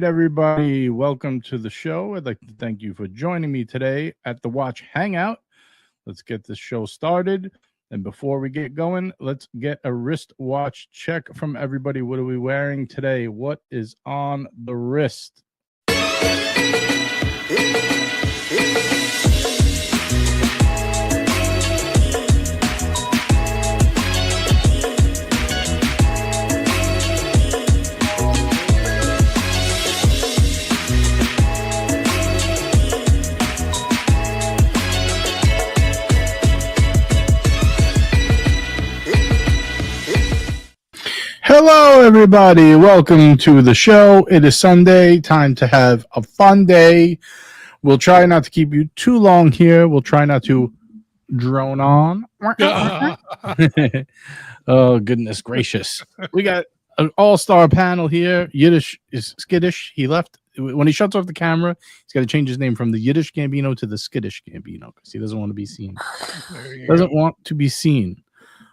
everybody. Welcome to the show. I'd like to thank you for joining me today at the Watch Hangout. Let's get this show started. And before we get going, let's get a wristwatch check from everybody. What are we wearing today? What is on the wrist? Hello, everybody. Welcome to the show. It is Sunday. Time to have a fun day. We'll try not to keep you too long here. We'll try not to drone on. Oh, goodness gracious. We got an all-star panel here. Yiddish is skittish. He left. When he shuts off the camera, he's got to change his name from the Yiddish Gambino to the skittish Gambino because he doesn't want to be seen. Doesn't want to be seen.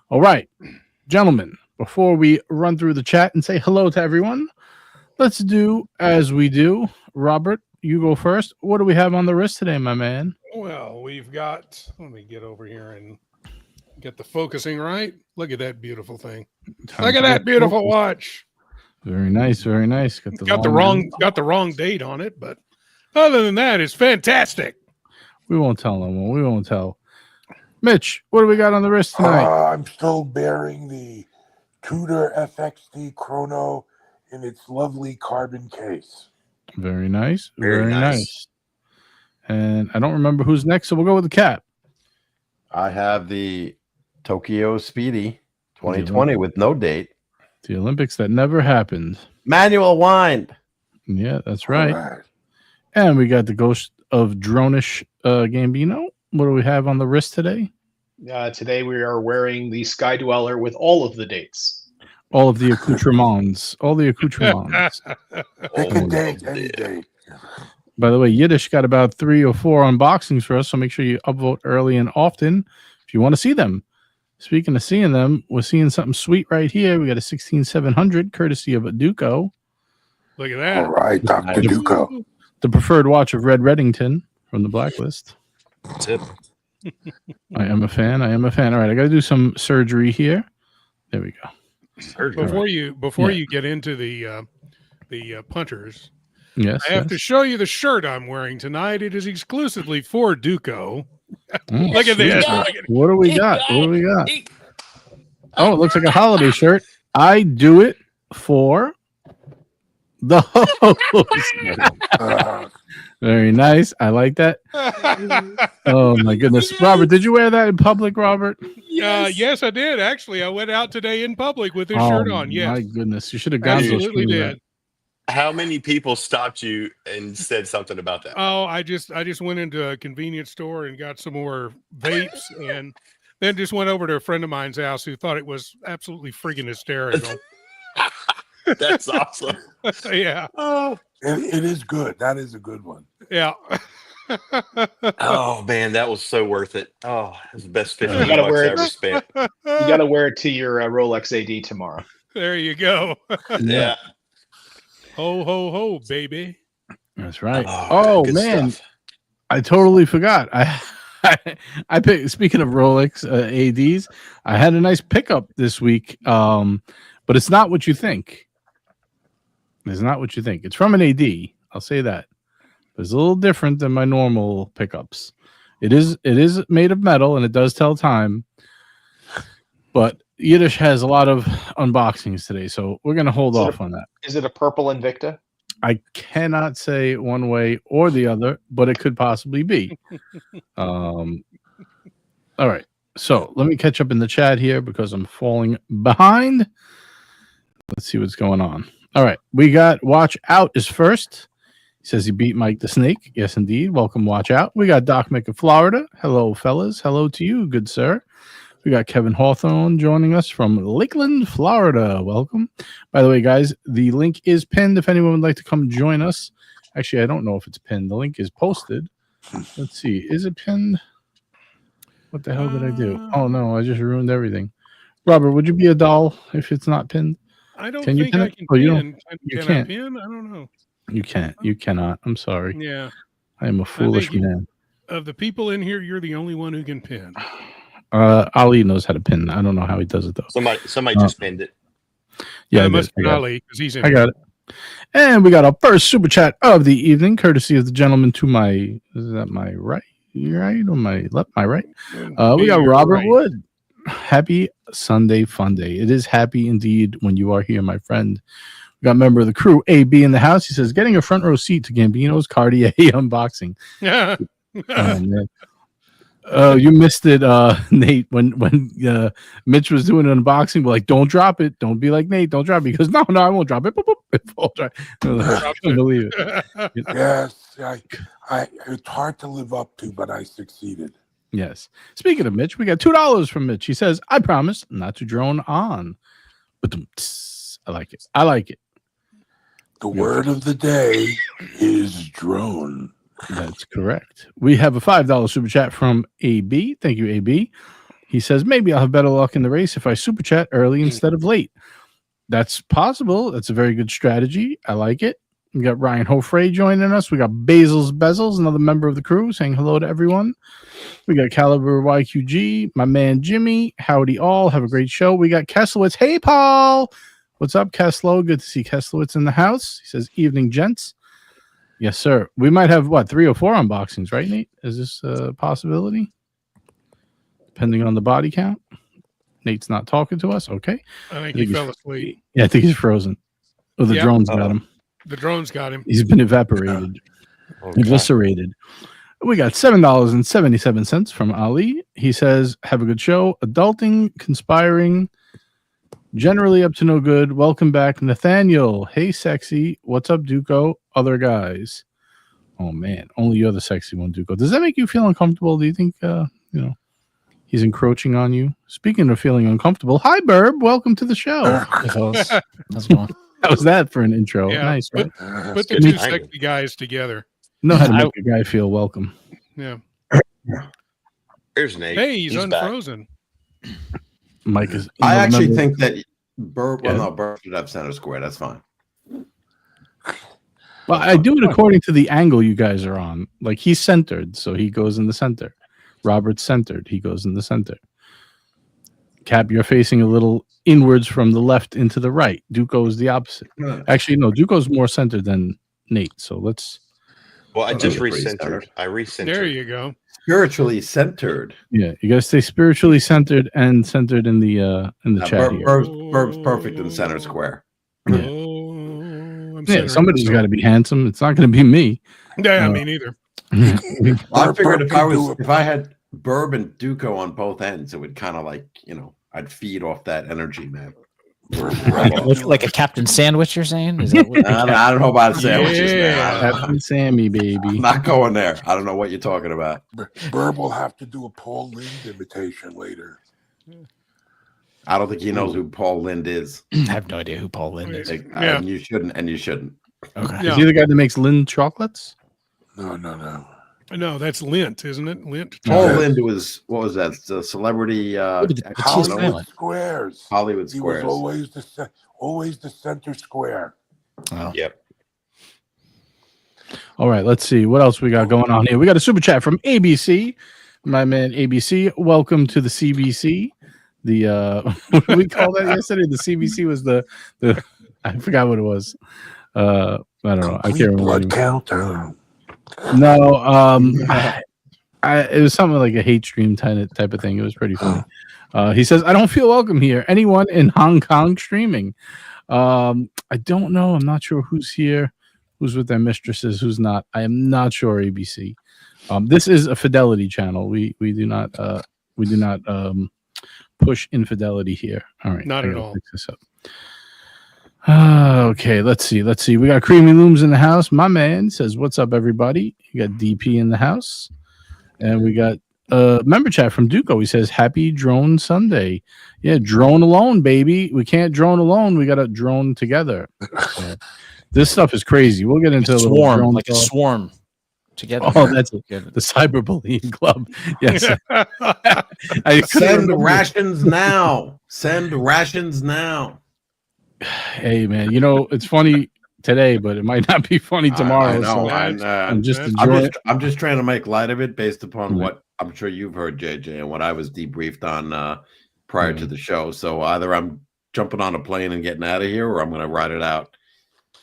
All right, gentlemen. Before we run through the chat and say hello to everyone, let's do as we do. Robert, you go first. What do we have on the wrist today, my man? Well, we've got, let me get over here and get the focusing right. Look at that beautiful thing. Look at that beautiful watch. Very nice, very nice. Got the wrong date on it, but other than that, it's fantastic. We won't tell no one. We won't tell. Mitch, what do we got on the wrist tonight? I'm still bearing the Tudor FXD Chrono in its lovely carbon case. Very nice. Very nice. And I don't remember who's next, so we'll go with the cat. I have the Tokyo Speedy 2020 with no date. The Olympics that never happened. Manual wind. Yeah, that's right. All right. And we got the Ghost of Dronish Gambino. What do we have on the wrist today? Today we are wearing the Sky Dweller with all of the dates. All of the accoutrements. All the accoutrements. Pick a date, any date. By the way, Yiddish got about 3 or 4 unboxings for us, so make sure you upvote early and often if you want to see them. Speaking of seeing them, we're seeing something sweet right here. We got a 16700 courtesy of a Duco. Look at that. All right, Dr. Duco. The preferred watch of Red Reddington from the Blacklist. Tip. I am a fan. I am a fan. All right, I got to do some surgery here. There we go. Before you get into the punters, Yes, I have to show you the shirt I'm wearing tonight. It is exclusively for Duco. Look at this. What do we got? What do we got? Oh, it looks like a holiday shirt. I do it for the host. Very nice. I like that. Oh my goodness, Robert, did you wear that in public, Robert? Yes, I did. Actually, I went out today in public with this shirt on. Yes, my goodness, you should have gone. Absolutely did. How many people stopped you and said something about that? Oh, I just went into a convenience store and got some more vapes, and then just went over to a friend of mine's house who thought it was absolutely freaking hysterical. That's awesome. Yeah. Oh, It is good. That is a good one. Yeah. oh man, that was so worth it. Oh, it was the best $50 You gotta wear I it. ever spent. You got to wear it to your Rolex AD tomorrow. There you go. Yeah. Ho, ho, ho, baby. That's right. Oh, good man, stuff. I totally forgot. I picked. Speaking of Rolex ADs, I had a nice pickup this week, but it's not what you think. It's not what you think. It's from an AD. I'll say that. But it's a little different than my normal pickups. It is made of metal and it does tell time. But Yiddish has a lot of unboxings today, so we're going to hold off on that. Is it a purple Invicta? I cannot say one way or the other, but it could possibly be. All right. So let me catch up in the chat here because I'm falling behind. Let's see what's going on. All right. We got Watch Out is first. He says he beat Mike the Snake. Yes, indeed. Welcome, Watch Out. We got Doc Mick of Florida. Hello, fellas. Hello to you, good sir. We got Kevin Hawthorne joining us from Lakeland, Florida. Welcome. By the way, guys, the link is pinned if anyone would like to come join us. Actually, I don't know if it's pinned. The link is posted. Let's see. Is it pinned? What the hell did I do? Oh, no. I just ruined everything. Robert, would you be a doll if it's not pinned? I don't Can you think pin I it? can Oh, you pin. you Can I can't. pin? I don't know. You can't. You cannot. I'm sorry. Yeah. I am a foolish think you- man. Of the people in here, you're the only one who can pin. Ali knows how to pin. I don't know how he does it though. Somebody just pinned it. Yeah, it I must did. be I got it. Ali because he's in. I got it. And we got our first super chat of the evening, courtesy of the gentleman to my, is that my right? Right or my left? My right. We got Robert Right. Wood. Happy Sunday Fun Day. It is happy indeed when you are here, my friend. We got a member of the crew, AB, in the house. He says, getting a front row seat to Gambino's Cartier unboxing. Yeah. Oh, man. Oh, you missed it, Nate. When Mitch was doing an unboxing, we're like, don't drop it. Don't be like Nate. Don't drop it. He goes, no, I won't drop it. Boop, boop. It falls right. I was like, I couldn't believe it. Yes, I it's hard to live up to, but I succeeded. Yes. Speaking of Mitch, we got $2 from Mitch. He says, I promise not to drone on. But I like it. I like it. The word of the day is drone. That's correct. We have a $5 super chat from AB. Thank you, AB. He says, maybe I'll have better luck in the race if I super chat early instead of late. That's possible. That's a very good strategy. I like it. We got Ryan Hofrey joining us. We got Basil's Bezels, another member of the crew, saying hello to everyone. We got Caliber YQG, my man Jimmy. Howdy all. Have a great show. We got Keslowitz. Hey, Paul. What's up, Keslow? Good to see Keslowitz in the house. He says, evening, gents. Yes, sir. We might have, 3 or 4 unboxings, right, Nate? Is this a possibility? Depending on the body count. Nate's not talking to us. Okay. I think he fell asleep. Yeah, I think he's frozen. Oh, the drone's got him. The drone's got him. He's been evaporated, eviscerated. We got $7.77 from Ali. He says, have a good show. Adulting, conspiring, generally up to no good. Welcome back, Nathaniel. Hey, sexy. What's up, Duco? Other guys. Oh, man. Only you're the sexy one, Duco. Does that make you feel uncomfortable? Do you think, he's encroaching on you? Speaking of feeling uncomfortable, hi, Burb. Welcome to the show. How's it going? How was that for an intro? Yeah, Nice, right? Put the good two timing. sexy guys together. Know how to make a guy feel welcome. Yeah. Here's Nate. Hey, he's back. unfrozen. Mike is. I actually remember- think that Burb, Yeah. Burb should have center square. That's fine. Well, I do it according to the angle you guys are on. Like he's centered, so he goes in the center. Robert's centered, he goes in the center. Cap, you're facing a little inwards from the left into the right. Duco is the opposite. Actually, no, Duco's more centered than Nate. So let's. Well, I just pretty recentered. centered. I recentered. There you go. Spiritually centered. Yeah, you gotta stay spiritually centered and centered in the chat here. Burb's perfect in center square. Yeah. Oh, I'm Yeah, centering somebody's myself. got to be handsome. It's not going to be me. Yeah, me neither. I figured Burb if I had Burb and Duco on both ends, it would kind of like, I'd feed off that energy, man. Like a Captain Sandwich, you're saying? Is that what I don't know about sandwiches, Yeah. man. Captain Sammy, I'm baby. not going there. I don't know what you're talking about. Burb will have to do a Paul Lind imitation later. I don't think he knows who Paul Lind is. I have no idea who Paul Lind is. Yeah. And you shouldn't. Okay. Yeah. Is he the guy that makes Lind chocolates? No. No, that's lint, isn't it? Lint. Paul Yeah. Lind was, what was that? The celebrity It's his Hollywood talent. Squares. Hollywood He was Squares. always the center square. Oh. Yep. All right, let's see what else we got going on here. We got a super chat from ABC, my man ABC. Welcome to the CBC. The what did we call that yesterday? The CBC was the I forgot what it was. I don't know. I Complete can't remember. blood count. No, it was something like a hate stream type of thing. It was pretty funny. He says, "I don't feel welcome here. Anyone in Hong Kong streaming? I don't know. I'm not sure who's here, who's with their mistresses, who's not. I am not sure. ABC. This is a fidelity channel. We do not push infidelity here. All right, Not I at gotta all. fix this up. Okay, let's see. We got Creamy Looms in the house. My man says, "What's up, everybody?" You got DP in the house, and we got member chat from Duco. He says, "Happy Drone Sunday." Yeah, drone alone, baby. We can't drone alone. We got to drone together. So, this stuff is crazy. We'll get into a little Swarm, drone like a talk. swarm together. Oh, that's it. Good. The cyberbullying club. Yes. I couldn't Send remember. rations now. Send rations now. Hey, man, it's funny. today, but it might not be funny tomorrow. I know. So I'm just That's- enjoying it. I'm just trying to make light of it based upon Right. what I'm sure you've heard, JJ, and what I was debriefed on prior Yeah. to the show. So either I'm jumping on a plane and getting out of here, or I'm going to ride it out.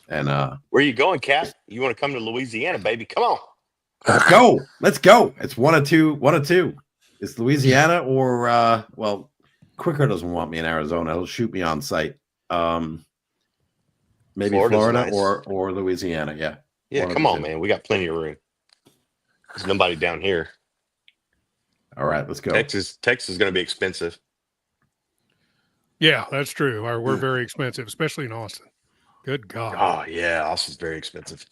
And Where you going, Cat? You want to come to Louisiana, baby? Come on. let's go. It's one of two. It's Louisiana or well, Quicker doesn't want me in Arizona. He'll shoot me on site. Maybe Florida's Florida nice. or Louisiana. Yeah. Yeah, One of come the on, two. man. We got plenty of room. There's nobody down here. All right, let's go. Texas is going to be expensive. Yeah, that's true. We're very expensive, especially in Austin. Good God. Oh yeah, Austin's very expensive.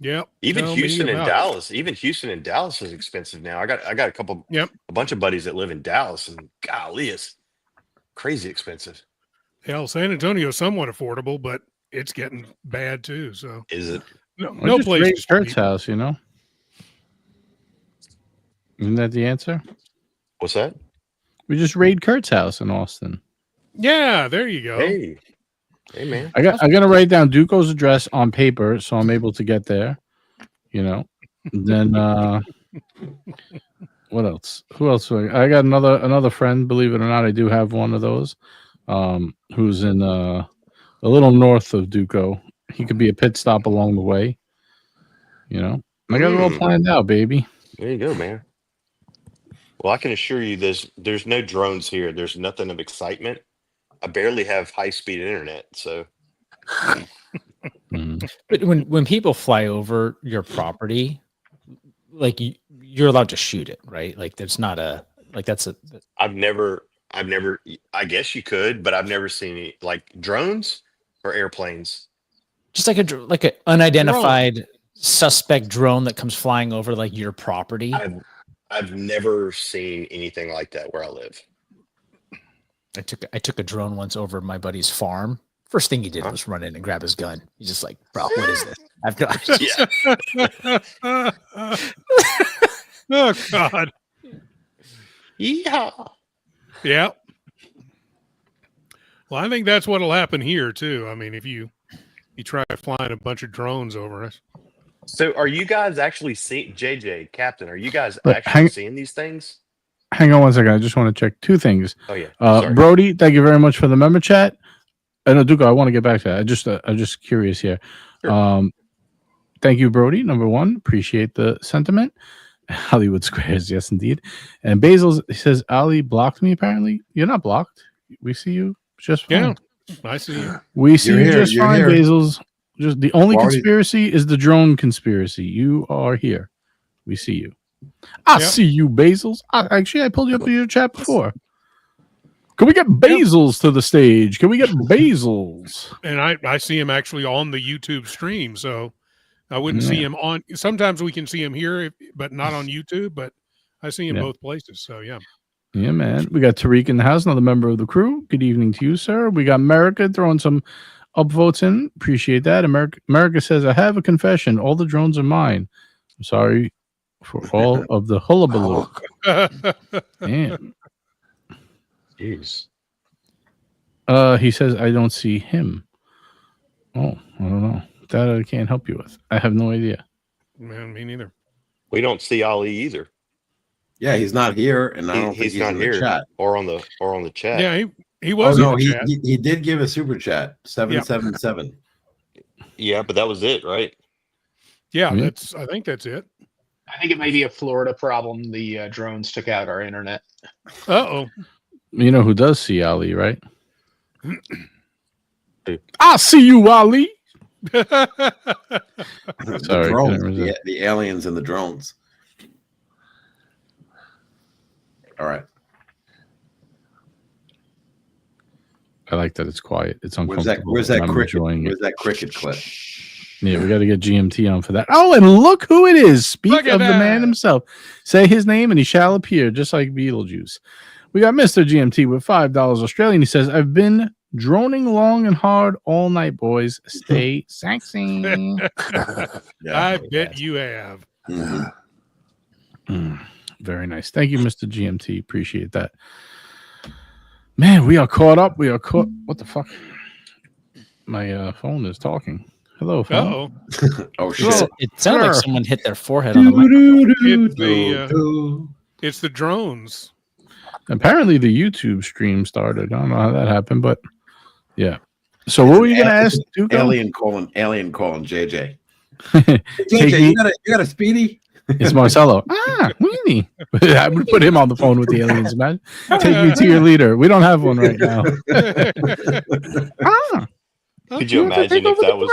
Yep. Even Tell me Houston and about it. Dallas. Even Houston and Dallas is expensive now. I got a bunch of buddies that live in Dallas, and golly, it's crazy expensive. Hell, San Antonio's somewhat affordable, but it's getting bad too. So Is it? no just place. raid is Kurt's cheap. house, you know. Isn't that the answer? What's that? We just raid Kurt's house in Austin. Yeah, there you go. Hey, man. I gotta write down Duco's address on paper so I'm able to get there. You know. Then what else? Who else? I got another friend, believe it or not, I do have one of those. Who's in a little north of Duco. He could be a pit stop along the way. You know. I got it all planned out, baby. There you go, man. Well, I can assure you there's no drones here. There's nothing of excitement. I barely have high-speed internet, so But when people fly over your property, like you're allowed to shoot it, right? Like there's not a like that's a I've never I guess you could, but I've never seen any like drones or airplanes. just like an unidentified suspect drone that comes flying over like your property. I've never seen anything like that where I live. I took a drone once over my buddy's farm. First thing he did was run in and grab his gun. He's just like, bro, what is this? I've got Oh God. Yeah. Yeah. Well, I think that's what'll happen here too. I mean, if you try flying a bunch of drones over us. So are you guys actually seeing JJ, Captain, are you guys But actually seeing these things? Hang on one second. I just want to check two things. Oh yeah. Sorry. Brody, thank you very much for the member chat. I know Duco, I want to get back to that. I'm just curious here. Sure. Thank you, Brody. Number one, appreciate the sentiment. Hollywood Squares, yes, indeed. And Basil says, Ali blocked me, apparently. You're not blocked. We see you just fine. Yeah, I see you. We see You're you here, just you're fine, here. Basil's. Just the only Already- conspiracy is the drone conspiracy. You are here. We see you. I Yep. see you, Basils. Actually, I pulled you up in your chat before. Can we get Basils to the stage? Can we get Basils? And I see him actually on the YouTube stream, so I wouldn't see him on. Sometimes we can see him here, but not on YouTube. But I see him both places. So yeah. Yeah, man. We got Tariq in the house, another member of the crew. Good evening to you, sir. We got America throwing some upvotes in. Appreciate that. America says, I have a confession. All the drones are mine. I'm sorry for all of the hullabaloo. Damn. Jeez. He says, I don't see him. Oh, I don't know. That I can't help you with. I have no idea. Man, me neither. We don't see Ali either. Yeah, he's not here, and I don't think He's he's not in here the chat. or on the chat. Yeah, he Oh was. no, in the chat. he did give a super chat 777. Yeah, but that was it, right? Yeah, Mhm. I think that's it. I think it may be a Florida problem. The drones took out our internet. Uh-oh. You know who does see Ali, right? I see you, Ali. Sorry, The drones, couldn't resist. the aliens and the drones. All right. I like that it's quiet. It's Where's that uncomfortable. where's that and I'm cricket? enjoying it. Where's that cricket clip? Yeah, we got to get GMT on for that. Oh, and look who it is. Speak Look at of the man that. himself. Say his name and he shall appear, just like Beetlejuice. We got Mr. GMT with $5 Australian. He says, I've been droning long and hard all night, boys. Stay sexy. I bet you have. Mhm. Very nice. Thank you, Mr. GMT. Appreciate that. Man, we are caught up. We are caught. What the fuck? My phone is talking. Hello, phone. Uh-oh. Oh Well, shit! It sounded like Sure. someone hit their forehead on the microphone. It's the drones. Apparently, the YouTube stream started. I don't know how that happened, but yeah. So, what were you going to ask, Duke? Alien calling JJ. Take JJ, me. you got a speedy? It's Marcelo. Weenie. I would put him on the phone with the aliens, man. Take me to your leader. We don't have one right now. Could you imagine if that was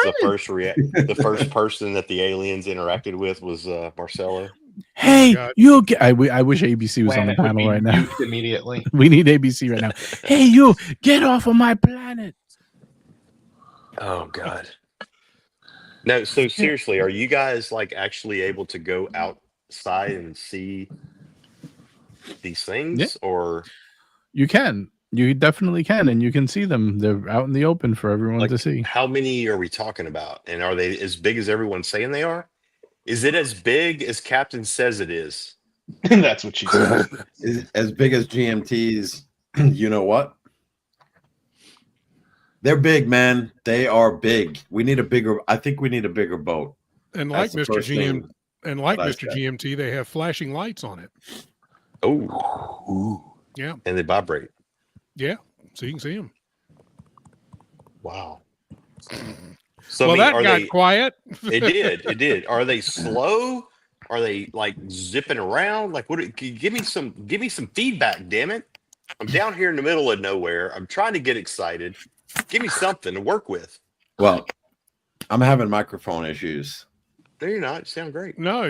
the first person that the aliens interacted with was Marcelo? Hey, God. you get. I wish ABC was on the Planet would panel be right now. nuked immediately. We need ABC right now. Hey, you get off of my planet. Oh God. No, so seriously, are you guys like actually able to go outside and see these things? Yeah. Or You can. You definitely can, and you can see them. They're out in the open for everyone like to see. how many are we talking about? And are they as big as everyone's saying they are? Is it as big as Captain says it is? That's what she said. Is as big as GMT's. You know what? They're big, man. They are big. We need a bigger. I think we need a bigger boat. And like That's the Mr. first thing GM and like that I Mr. said. GMT, they have flashing lights on it. Oh, Ooh. Yeah. and they vibrate. Yeah. So you can see them. Wow. So Well, I mean, that are got they? quiet. It did. It did. Are they slow? Are they like zipping around? Like, what? Can you give me some feedback. Damn it! I'm down here in the middle of nowhere. I'm trying to get excited. Give me something to work with. Well, I'm having microphone issues. No, you're not. You sound great. No,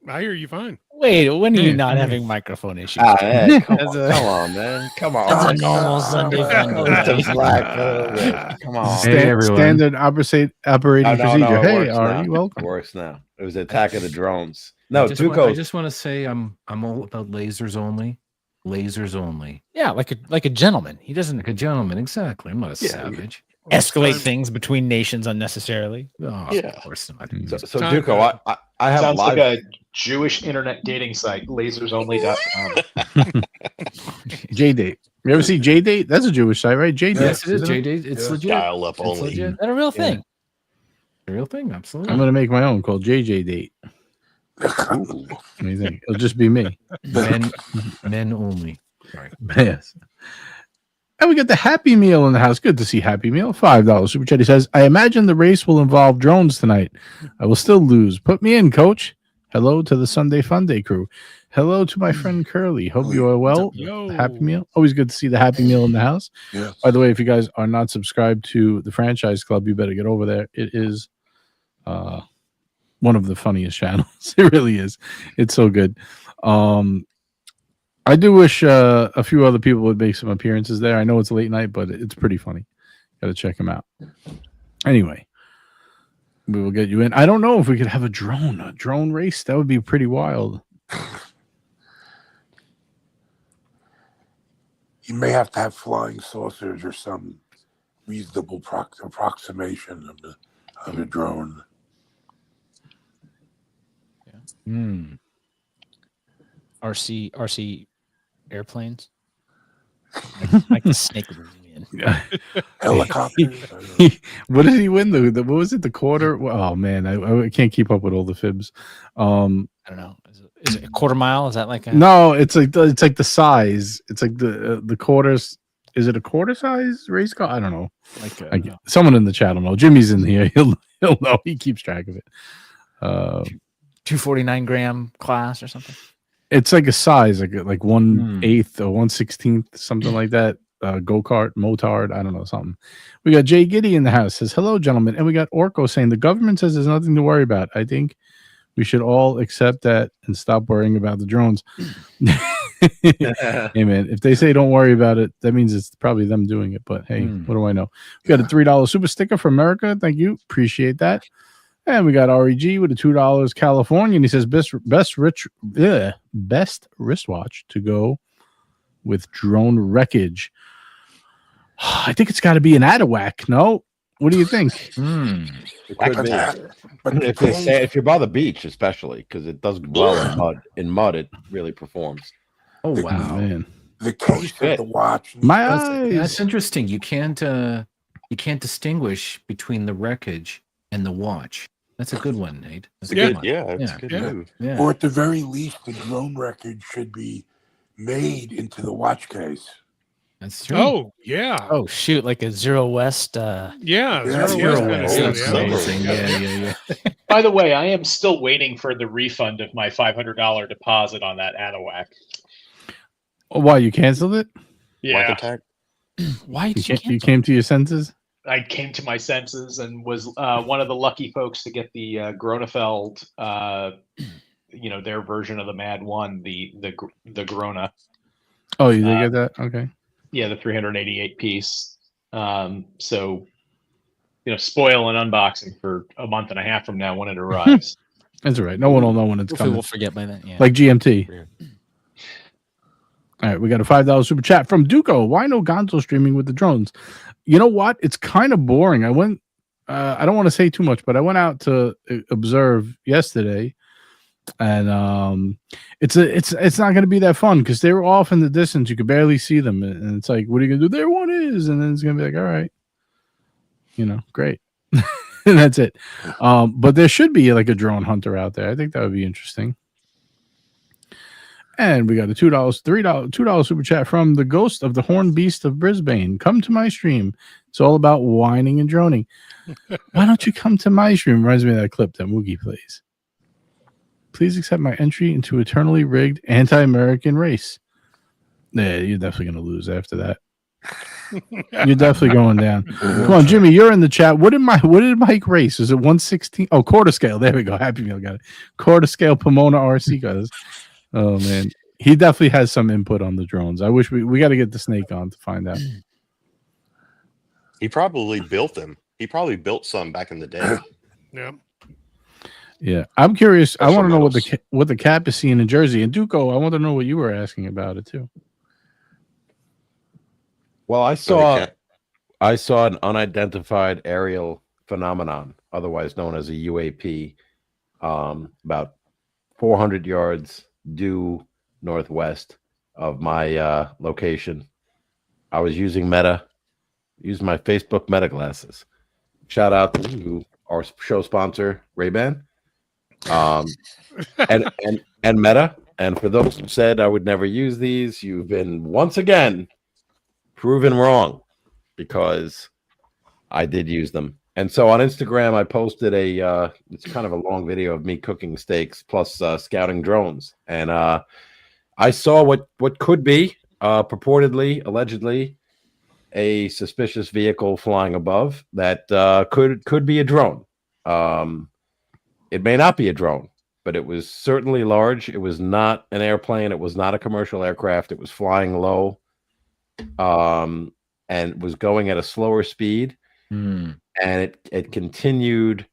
I hear you fine. Wait, when are you Yeah. not having microphone issues? Hey, come That's on, man. Come on. That's a normal Sunday fun It's day. a black come on. Sta- everyone. standard operating procedure. Hey, worse Ari, now. welcome. Worse now. It was the attack of the drones. No, I just Tuco. want to say I'm all about lasers only. Lasers only. Yeah, like a gentleman. He doesn't Like a gentleman, exactly. I'm not a savage. escalate things between nations unnecessarily. Oh, Yeah. of course not. So Time Duco, I have Sounds live. like a Jewish internet dating site, lasersonly.com. J-Date. You ever see J-Date? That's a Jewish site, right? J-Date. Yes, it is. isn't it? JD, it's Yeah. legit. Dial up It's only. legit. Is that a real thing? The real thing, absolutely. I'm going to make my own called JJ Date. What do you think? It'll just be me. Men only. Sorry. Yes. And we got the Happy Meal in the house. Good to see Happy Meal. $5 super chat. He says, I imagine the race will involve drones tonight. I will still lose. Put me in, coach. Hello to the Sunday Fun Day crew. Hello to my friend Curly. Hope you are well. Yo. Happy Meal. Always good to see the Happy Meal in the house. Yes. By the way, if you guys are not subscribed to the Franchise Club, you better get over there. It is one of the funniest channels. It really is. It's so good. I do wish a few other people would make some appearances there. I know it's late night, but it's pretty funny. Got to check them out. Anyway, we will get you in. I don't know if we could have a drone race. That would be pretty wild. You may have to have flying saucers or some reasonable approximation of a drone. RC airplanes. Like the snake would zoom in. Helicopters. What did he win? What was it? The quarter? Oh man, I can't keep up with all the fibs. I don't know. Is it a quarter mile? Is that like a No, it's like the size. It's like the quarters. Is it a quarter size race car? I don't know. like a, Someone in the chat will know. Jimmy's in here. He'll know. He keeps track of it. 249 gram class or something? It's like a size, like 1/8 or 1/16, something like that. Go-kart, motard, I don't know, something. We got Jay Giddy in the house. Says, hello, gentlemen. And we got Orko saying, the government says there's nothing to worry about. I think we should all accept that and stop worrying about the drones. Hey, man, if they say don't worry about it, that means it's probably them doing it. But hey, what do I know? We got a $3 super sticker from America. Thank you. Appreciate that. And we got REG with a $2 California. And he says, best wristwatch to go with drone wreckage. I think it's got to be an Adawak. No? What do you think? It could be. But the If you're by the beach, especially, because it does well in mud. In mud, it really performs. Oh, Oh, wow. man. the case of the watch. My That's eyes. interesting. You can't distinguish between the wreckage and the watch. That's a good one, Nate. That's a Yeah. good one. Yeah, it's Yeah. a good Yeah. move. Yeah. Or at the very least, the drone record should be made into the watch case. That's true. Oh, yeah. Oh shoot, like a Zero West. Yeah. Yeah, Zero Zero West kind of West. deal. That's Yeah. amazing. Yeah. By the way, I am still waiting for the refund of my $500 deposit on that Anahuac. Oh, why you canceled it? Whack Yeah, attack. Why You, did you you cancel? came to your senses? I came to my senses and was one of the lucky folks to get the Gronefeld, their version of the Mad One, the Grona. Oh, you did get that? Okay. Yeah, the 388 piece. So, spoil an unboxing for a month and a half from now when it arrives. That's all right. No one will know when it's Hopefully coming. we'll forget by then. Yeah. Like GMT. Yeah. All right, we got a $5 super chat from Duco. Why no Gonzo streaming with the drones? You know what? It's kind of boring. I went. I don't want to say too much, but I went out to observe yesterday, and it's not going to be that fun because they were off in the distance. You could barely see them, and it's like, what are you going to do? There one is, and then it's going to be like, all right, great, and that's it. But there should be like a drone hunter out there. I think that would be interesting. And we got a $2 super chat from the Ghost of the Horned Beast of Brisbane. Come to my stream. It's all about whining and droning. Why don't you come to my stream? Reminds me of that clip that Moogie plays. Please accept my entry into eternally rigged anti-American race. Yeah, you're definitely going to lose after that. You're definitely going down. Come on, Jimmy, you're in the chat. What did Mike race? Is it 116? Oh, quarter scale. There we go. Happy Meal got it. Quarter scale Pomona RC guys. Oh man, he definitely has some input on the drones. I wish we got to get the snake on to find out. He probably built them. He probably built some back in the day. Yeah. Yeah, I'm curious. I Special want to know medals. what the cap is seeing in Jersey. And Duco, I want to know what you were asking about it too. Well, I Go ahead, saw an unidentified aerial phenomenon, otherwise known as a UAP, about 400 yards due northwest of my location. I was using my Facebook Meta glasses. Shout out to our show sponsor, Ray-Ban, and Meta. And for those who said I would never use these, you've been once again proven wrong, because I did use them. And so on Instagram, I posted it's kind of a long video of me cooking steaks plus scouting drones. And I saw what could be purportedly, allegedly, a suspicious vehicle flying above that could be a drone. It may not be a drone, but it was certainly large. It was not an airplane. It was not a commercial aircraft. It was flying low, and was going at a slower speed. And it continued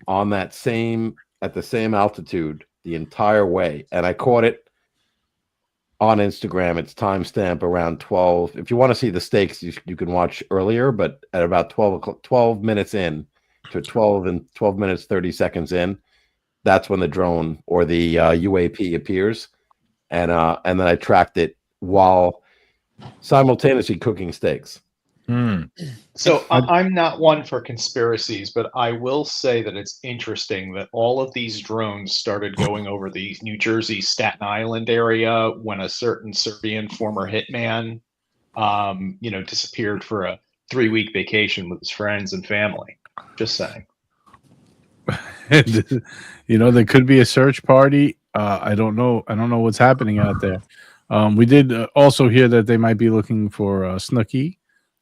on at the same altitude the entire way. And I caught it on Instagram. It's timestamp around 12. If you want to see the stakes, you can watch earlier, but at about 12 minutes in to 12 minutes 30 seconds in, that's when the drone or the UAP appears. And then I tracked it while simultaneously cooking steaks. So I'm not one for conspiracies, but I will say that it's interesting that all of these drones started going over the New Jersey Staten Island area when a certain Serbian former hitman, disappeared for a 3-week vacation with his friends and family. Just saying. There could be a search party. I don't know what's happening out there. We did also hear that they might be looking for Snooki.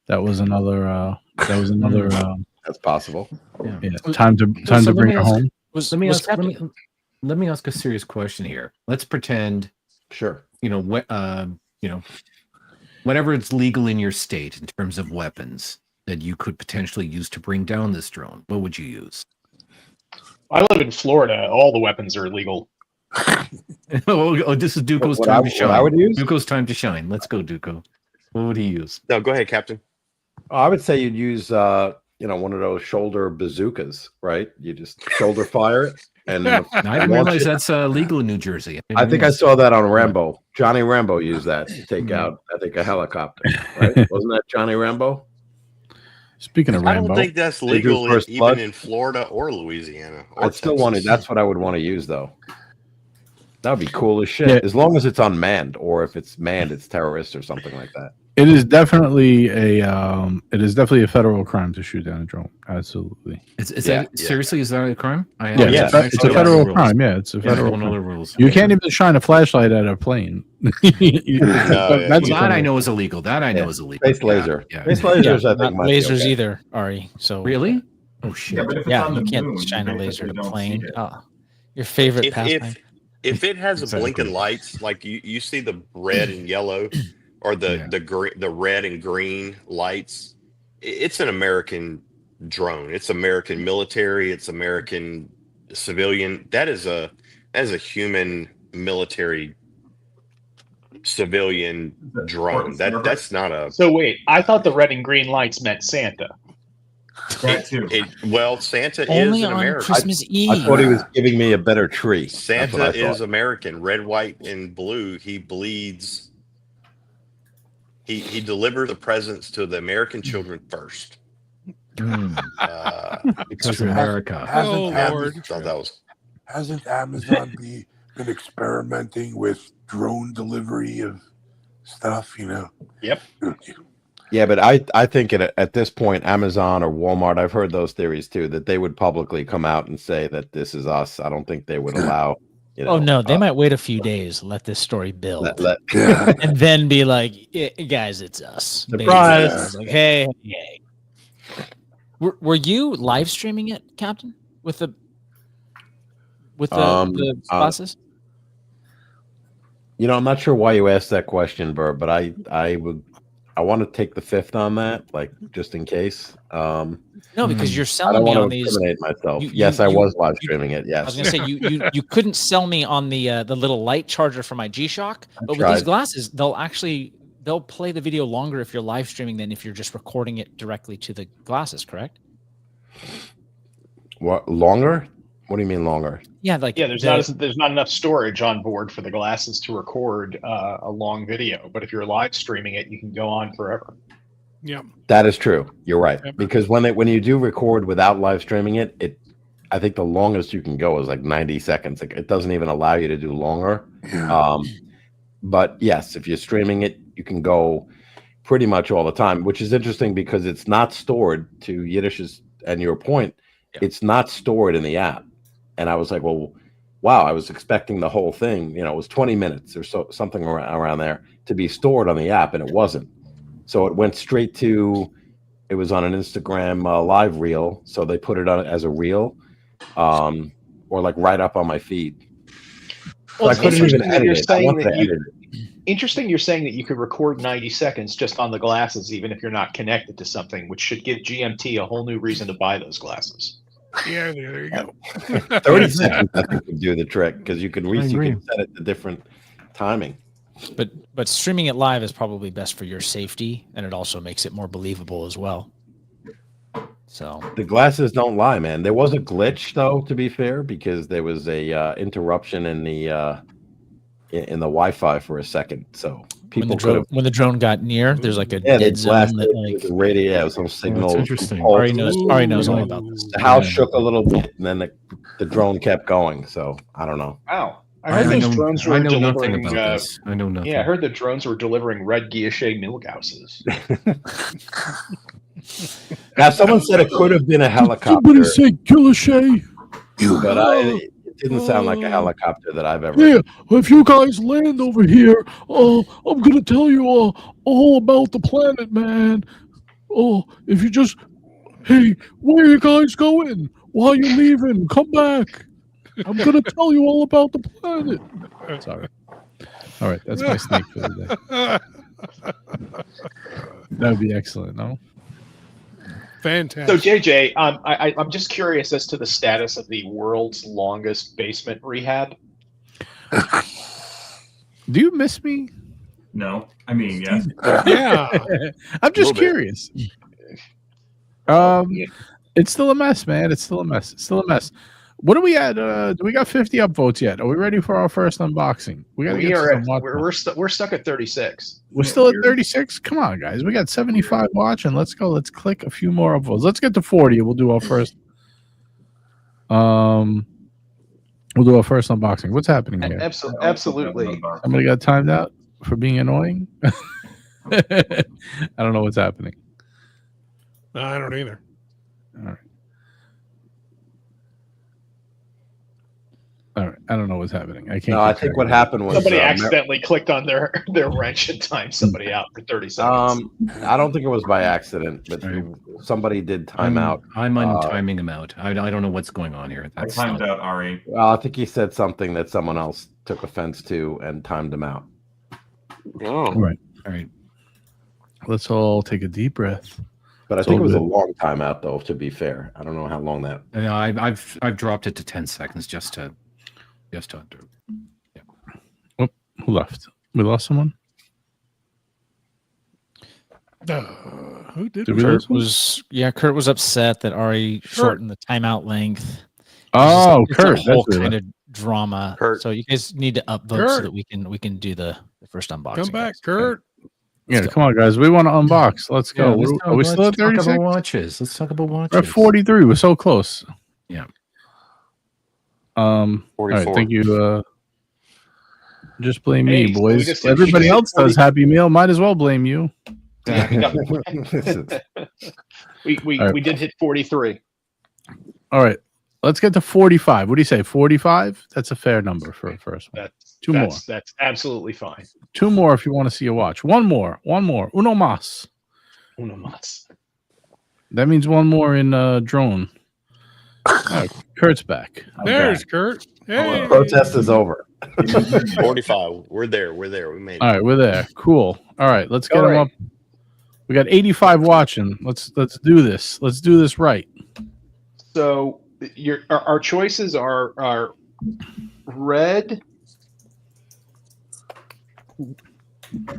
That was another. That's possible. Yeah, time to bring her home. Let me ask a serious question here. Let's pretend, Sure. Whatever it's legal in your state in terms of weapons that you could potentially use to bring down this drone. What would you use? I live in Florida. All the weapons are illegal. Oh, this is Duco's What time to shine. I would use? Duco's time to shine. Let's go, Duco. What would he use? No, go ahead, Captain. I would say you'd use one of those shoulder bazookas, right? You just shoulder fire it. And I didn't realize that's legal in New Jersey. I think I saw that on Rambo. Johnny Rambo used that to take out, I think, a helicopter. Right? Wasn't that Johnny Rambo? Speaking of I don't Rambo, think that's They do legal first even blood? in Florida or Louisiana or I still want it. Texas. That's what I would want to use, though. That would be cool as shit. Yeah. As long as it's unmanned, or if it's manned, it's terrorist or something like that. it is definitely a federal crime to shoot down a drone. Absolutely. Is Yeah, that seriously? Is that a crime? Yeah, yeah, it's, it's a I federal don't know the rules. crime. Yeah, it's a Yeah, I federal don't know crime. the rules. You can't even shine a flashlight at a plane. That's That I know is illegal. That I know Yeah. is illegal. Space laser. Yeah. Space lasers, I not think, might be lasers okay. either, Ari. So Really? Oh shit. Yeah, but if it's yeah, on you the can't moon, you shine a laser basically at a don't plane. see it. Oh, your favorite pastime. If it has a Exactly. blinking lights, like you see the red and yellow, or the red and green lights, it's an American drone. It's American military. It's American civilian. That is a human military civilian drone. That's not a. So wait, I thought the red and green lights meant Santa. That too. Well, Santa Only is an on American. Christmas I Eve. thought he was giving me a better tree. That's what I Santa thought. is American, red, white, and blue. He bleeds. He delivers the presents to the American children first. Because America. Oh Hasn't Lord! Amazon, Thought that was hasn't Amazon been experimenting with drone delivery of stuff? You know. Yep. Yeah, but I think at this point, Amazon or Walmart, I've heard those theories too, that they would publicly come out and say that this is us. I don't think they would allow. You know, Oh no, they might wait a few days, let this story build, Yeah. and then be like, "Guys, it's us." Surprise! Basically. Like, hey. Were you live streaming it, Captain, with the glasses? You know, I'm not sure why you asked that question, Burr, but I want to take the fifth on that, like just in case. No, because you're I selling don't me want on to these. incriminate myself. you- Yes, you- I you- was live streaming it. I Yes. was gonna say you couldn't sell me on the little light charger for my G-Shock, but with these tried. glasses, they'll play the video longer if you're live streaming than if you're just recording it directly to the glasses. Correct? What, longer? What do you mean longer? Yeah, like Yeah, there's not enough storage on board for the glasses to record a long video. But if you're live streaming it, you can go on forever. Yeah. That is true. You're right. Yep. Because when you do record without live streaming it, I think the longest you can go is like 90 seconds. Like, it doesn't even allow you to do longer. Yeah. But yes, if you're streaming it, you can go pretty much all the time, which is interesting because it's not stored, to Yiddish's and your point. It's not stored in the app. And I was like, well, wow, I was expecting the whole thing. You know, it was 20 minutes or so, something around there, to be stored on the app, and it wasn't. So it went straight to, it was on an Instagram live reel. So they put it on as a reel, or like right up on my feed. Well, I it's couldn't even interesting that edit you're it. I saying wanted that to edit it. Interesting, you're saying that you could record 90 seconds just on the glasses, even if you're not connected to something, which should give GMT a whole new reason to buy those glasses. Yeah, there you go. 30 seconds, I think, would do the trick, because you can agree. set it to different timing. But streaming it live is probably best for your safety, and it also makes it more believable as well. So The glasses don't lie, man. There was a glitch, though, to be fair, because there was a interruption in the Wi-Fi for a second. So people could have. when the drone got near, there's like a Yeah, they dead zone blasted that with like the radio, some signal. that's interesting. pulse. Ari knows all about this. The house shook a little bit, and then the drone kept going. So I don't know. Wow. I heard those drones were I know nothing delivering. about this. I know nothing. Yeah, I heard the drones were delivering red guilloche Milgausses. Now, someone said it could have been a helicopter, Somebody say Guilloche. but it didn't sound like a helicopter that I've ever. Yeah, if you guys land over here, I'm gonna tell you all about the planet, man. Oh, if you just, hey, where you guys going? Why are you leaving? Come back. I'm gonna tell you all about the planet. Sorry. All right, that's my sneak for the day. That would be excellent, no? So Fantastic. JJ, I'm just curious as to the status of the world's longest basement rehab. Do you miss me? No, I mean, yes. Yeah. I'm just Little bit. curious. Yeah. It's still a mess, man. It's still a mess. It's still a mess. What are we at? Do we got 50 upvotes yet? Are we ready for our first unboxing? We got to get some watch. We're stuck at 36. We're still at 36. Come on, guys. We got 75 watching. Let's go. Let's click a few more upvotes. Let's get to 40. We'll do our first. We'll do our first unboxing. What's happening here? Absolutely. Somebody got timed out for being annoying. I don't know what's happening. No, I don't either. All right. All right. I don't know what's happening. I can't. No, I think what happened was somebody accidentally clicked on their wrench and timed somebody out for 30 seconds. I don't think it was by accident, but somebody did time out. I'm untiming him out. I don't know what's going on here. I timed out Ari. Well, I think he said something that someone else took offense to and timed him out. Oh, All right. All right. Let's all take a deep breath. But I It's think all it was a good. long timeout, though. To be fair, I don't know how long that. No, I've dropped it to 10 seconds just to do. Who left? We lost someone? Who did Did we? we lose Kurt was upset that Ari shortened the timeout length. Oh, It's Kurt. a whole That's kind of drama. Kurt. So you guys need to upvote so Kurt. that we can do the first unboxing. Come back, guys. Kurt. Yeah, come on, guys. We want to unbox. Let's go. Are we still at Let's talk 36? about watches. Let's talk about watches. We're at 43. We're so close. Yeah. All right. 44. Thank you. Just blame Hey, me, so we boys. just- Everybody we just- else does Happy Meal. Might as well blame you. We did hit 43. All right. Let's get to 45. What do you say? 45? That's a fair number for a first one. Two more. That's absolutely fine. 2 more if you want to see a watch. One more. Uno más. Uno más. That means one more in drone. Kurt's back. There's Kurt. Hey. Protest is over. 45. We're there. We made it. All right, we're there. Cool. All right, let's get them up. We got 85 watching. Let's do this. Let's do this right. So our choices are red,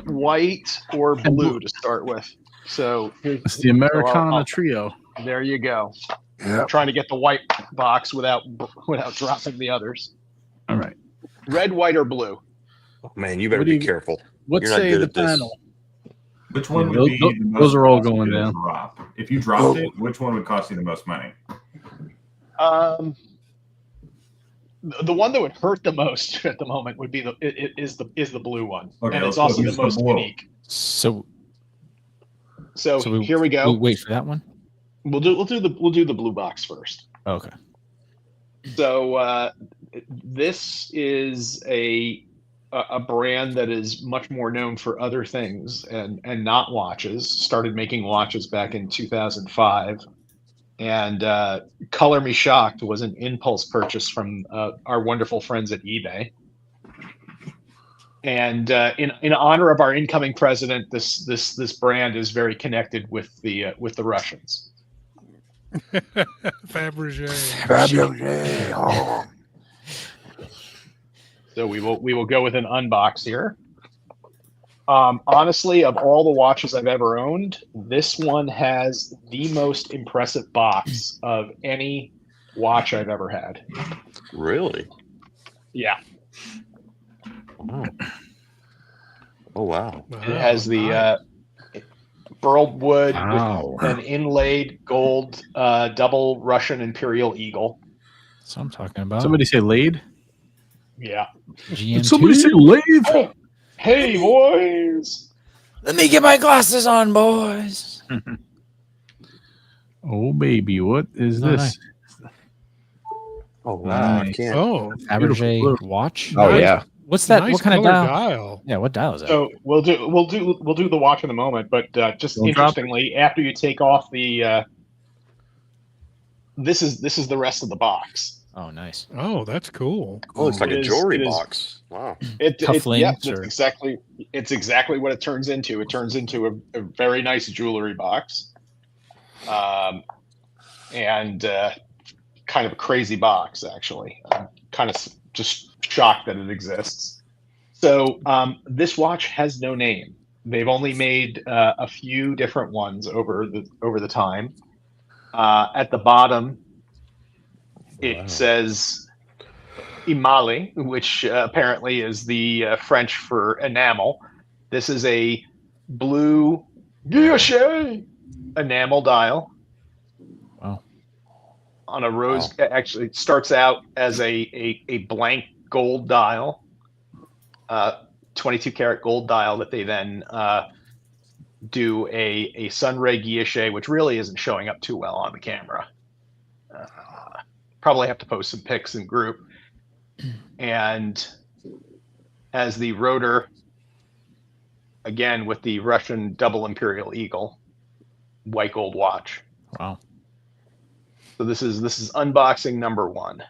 white, or blue to start with. So It's the Americana trio. there you go. Yeah. I'm trying to get the white box without dropping the others. All right. Red, white, or blue? Oh, man, you better What do be you- careful. What You're not say good the at this. panel? Which one Yeah, would be those- the most those are all costly going to down. drop? If you dropped it, which one would cost you the most money? The one that would hurt the most at the moment would be the blue one, Okay, and it's let's also use the the most blue. unique. So Here we go. We'll wait for that one. We'll do the blue box first. Okay. So this is a brand that is much more known for other things and not watches. Started making watches back in 2005, and Color Me Shocked was an impulse purchase from our wonderful friends at eBay. And in honor of our incoming president, this brand is very connected with the Russians. Fabergé. Fabergé. Oh. So we will go with an unbox here. Honestly, of all the watches I've ever owned, this one has the most impressive box of any watch I've ever had. Really? Yeah, Oh, oh wow. it has the burled wood Wow. with an inlaid gold double Russian imperial eagle. So I'm talking about Somebody say laid? Yeah. GM2. Somebody say lathe? Hey boys. Let me get my glasses on, boys. Oh, baby. What is Oh, this? nice. Oh wow. I Nice. can't. Oh, Fabergé Beautiful. watch. Oh Nice. yeah. What's that? nice What kind of color dial? Yeah, what dial is that? So we'll do the watch in a moment, but just Don't drop it. interestingly, after you take off the this is the rest of the box. Oh, nice. Oh, that's cool. Oh, it's like It a is- jewelry it is- box. Wow. Cufflinks or- It's exactly what it turns into. It turns into a very nice jewelry box, and kind of a crazy box actually. I'm kind of just shocked that it exists. So this watch has no name. They've only made a few different ones over the time. At the bottom It says Imale, which apparently is the French for enamel. This is a blue guilloche enamel dial. Wow. On a rose, actually, it starts out as a blank gold dial, 22 karat gold dial that they then do a sunray guilloche, which really isn't showing up too well on the camera. Probably have to post some pics in group. And as the rotor, again with the Russian double imperial eagle, white gold watch. Wow. So this is unboxing number 1.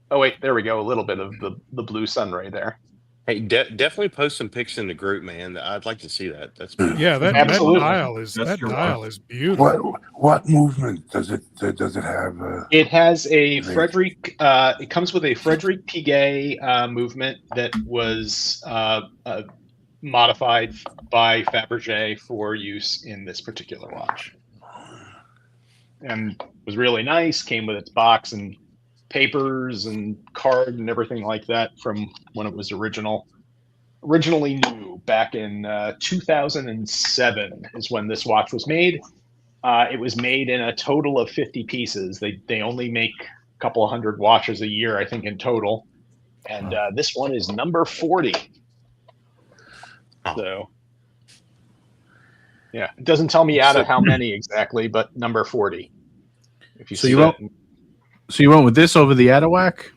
Oh wait, there we go. A little bit of the blue sunray there. Hey, definitely post some pics in the group, man. I'd like to see that. That's Yeah, that Absolutely. dial is beautiful. What movement does it have? It has a Frederic. It comes with a Frederic Piguet movement that was modified by Fabergé for use in this particular watch, and was really nice. Came with its box and papers and card and everything like that from when it was originally new back in 2007 is when this watch was made. It was made in a total of 50 pieces. They only make a couple of hundred watches a year, I think, in total. And this one is number 40. So, yeah, it doesn't tell me out of how many exactly, but number 40. If you So see you that. So you went with this over the Adawak?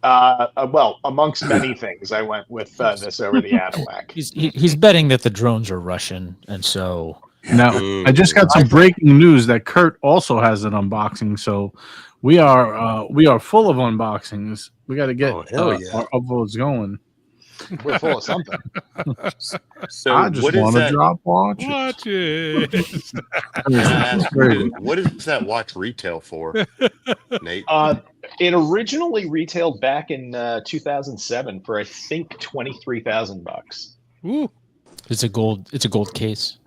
Well, amongst many things, I went with this over the Adawak. He's betting that the drones are Russian, and so Now, I just got some breaking news that Kurt also has an unboxing. So we are full of unboxings. We got to get our upvotes going. We're full of something. So I just want to drop watches. Watches. What is that watch retail for, Nate? It originally retailed back in 2007 for I think $23,000. Ooh. it's a gold case.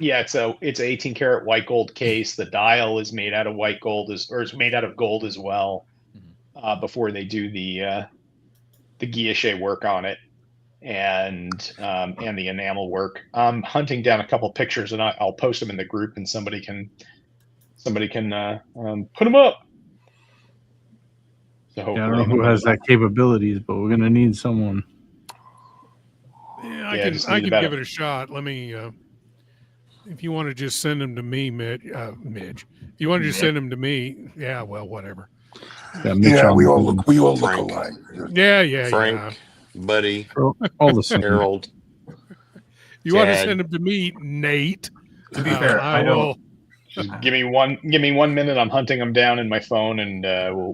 Yeah, it's 18 karat white gold case. The dial is made out of white gold, it's made out of gold as well. Before they do the guilloche work on it, and the enamel work. I'm hunting down a couple pictures, and I'll post them in the group, and somebody can put them up. So I don't know who has that capabilities, but we're gonna need someone. Yeah, I can give it a shot. Let me. If you want to just send them to me, Midge. If you want to just send them to me, yeah. Well, whatever. Yeah, we all look alike. Yeah. Frank, Buddy, all the same. Harold. You want to send them to me, Nate? To be fair, I will. Give me 1 minute. I'm hunting them down in my phone, and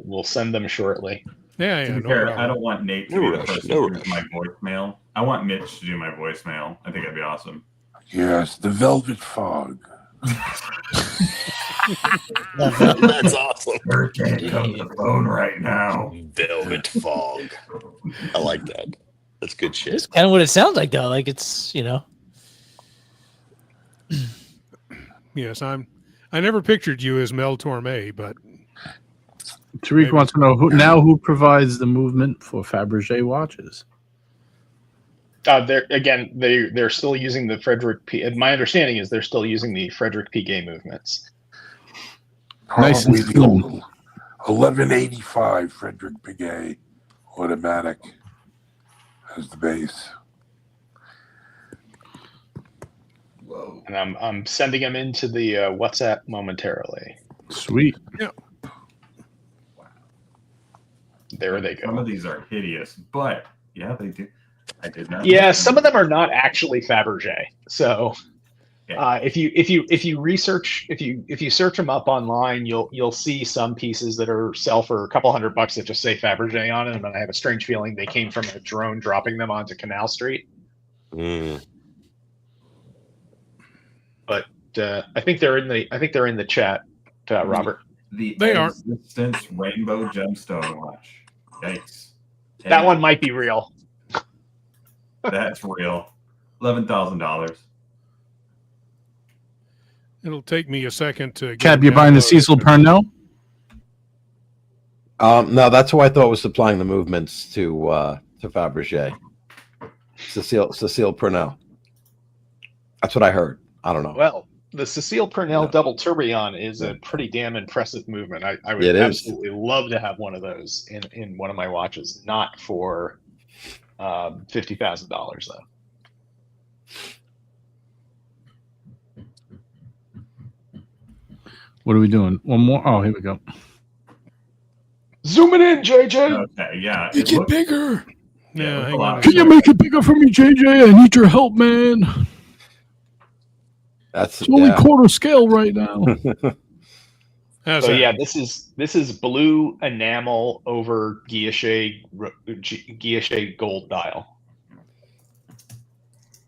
we'll send them shortly. Yeah. To be fair, I don't want Nate to be the person to do my voicemail. I want Mitch to do my voicemail. I think that'd be awesome. Yes, the velvet fog. That's awesome. Kurt can't come to the phone right now. Velvet fog. I like that. That's good shit. It's kind of what it sounds like, though. Like it's Yes, I never pictured you as Mel Torme, but Tariq wants to know who provides the movement for Fabergé watches. They're still using the Frederic P. My understanding is they're still using the Frederic Piguet movements. Nice and Probably the old 1185 Frederic Piguet automatic as the base. Whoa. And I'm sending them into the WhatsApp momentarily. Sweet. yeah. There they Some go. of these are hideous, but yeah, they do. I did not. Yeah, some of them are not actually Fabergé. So Yeah. if you research, if you search them up online, you'll see some pieces that sell for a couple $100 that just say Fabergé on them, and I have a strange feeling they came from a drone dropping them onto Canal Street. Mm. But I think they're in the chat, Robert. They are. Existence Rainbow Gemstone watch. Yikes. That one might be real. That's real. $11,000. It'll take me a second to. Cap, you buying the Cecil Purnell? No, that's who I thought was supplying the movements to Fabergé. Cecile Purnell. That's what I heard. I don't know. Well, the Cecile Purnell double tourbillon is a pretty damn impressive movement. I would absolutely love to have one of those in one of my watches. Not for $50,000 though. What are we doing? One more? Oh, here we go. Zoom it in, JJ. Okay, yeah. Make it bigger. Yeah, hang on. Can you make it bigger for me, JJ? I need your help, man. It's only quarter scale right now. So yeah, this is blue enamel over guilloche gold dial.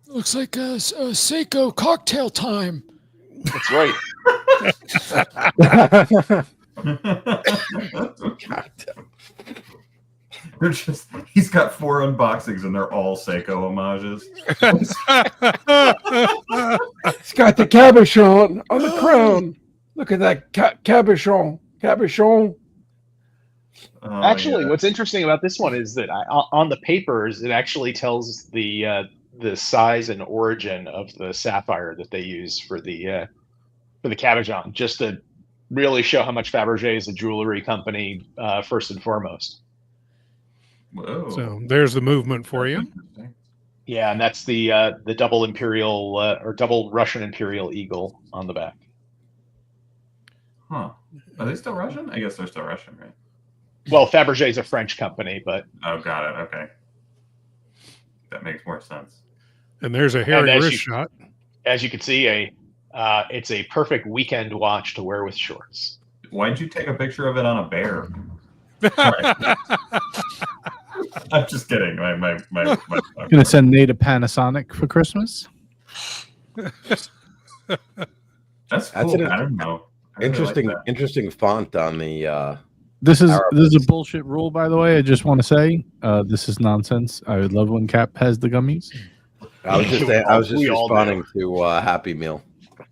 Looks like a Seiko cocktail time. That's right. He's got 4 unboxings and they're all Seiko homages. It's got the cabochon on the crown. Look at that cabochon. Actually, what's interesting about this one is that on the papers, it actually tells the size and origin of the sapphire that they use for the cabochon, just to really show how much Fabergé is a jewelry company first and foremost. Whoa. So there's the movement for you. Yeah, and that's the double imperial or double Russian imperial eagle on the back. Huh. Are they still Russian? I guess they're still Russian, right? Well, Fabergé is a French company, but... Oh, got it. Okay. That makes more sense. And there's a hairy wrist shot. As you can see, it's a perfect weekend watch to wear with shorts. Why'd you take a picture of it on a bear? I'm just kidding. My Gonna send Nate a Panasonic for Christmas. That's cool. I don't know. Interesting font on the. This is a bullshit rule, by the way. I just want to say this is nonsense. I would love when Cap has the gummies. I was just responding to Happy Meal.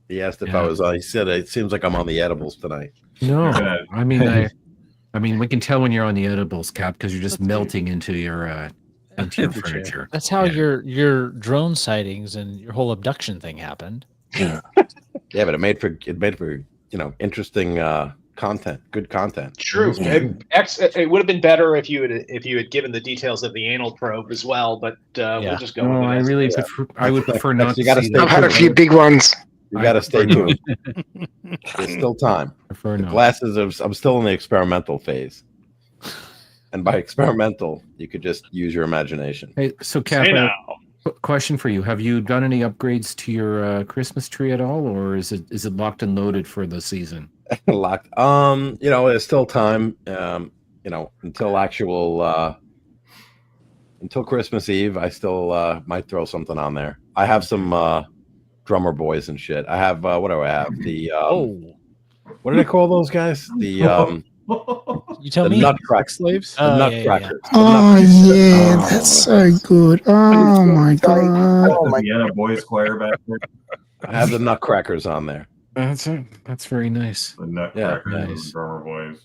He asked if I was. He said it seems like I'm on the edibles tonight. No, I mean, we can tell when you're on the edibles, Cap, because you're just melting into your furniture. That's how your drone sightings and your whole abduction thing happened. Yeah, but it made for interesting content, good content. True. It would have been better if you had given the details of the anal probe as well, but we'll just go. No, I would prefer not. I've had a few big ones. You got to stay tuned. There's still time. The glasses I'm still in the experimental phase, and by experimental, you could just use your imagination. Hey, so Cap, question for you: have you done any upgrades to your Christmas tree at all, or is it locked and loaded for the season? Locked. There's still time. Until until Christmas Eve, I still might throw something on there. I have some drummer boys and shit. I have what do I have? The what do they call those guys? The you tell me. Nutcracker slaves. The nutcrackers. That's so good. Oh my god. Vienna Boys Choir back there. I have the nutcrackers on there. That's very nice. The Nutcrackers and nice. the drummer boys.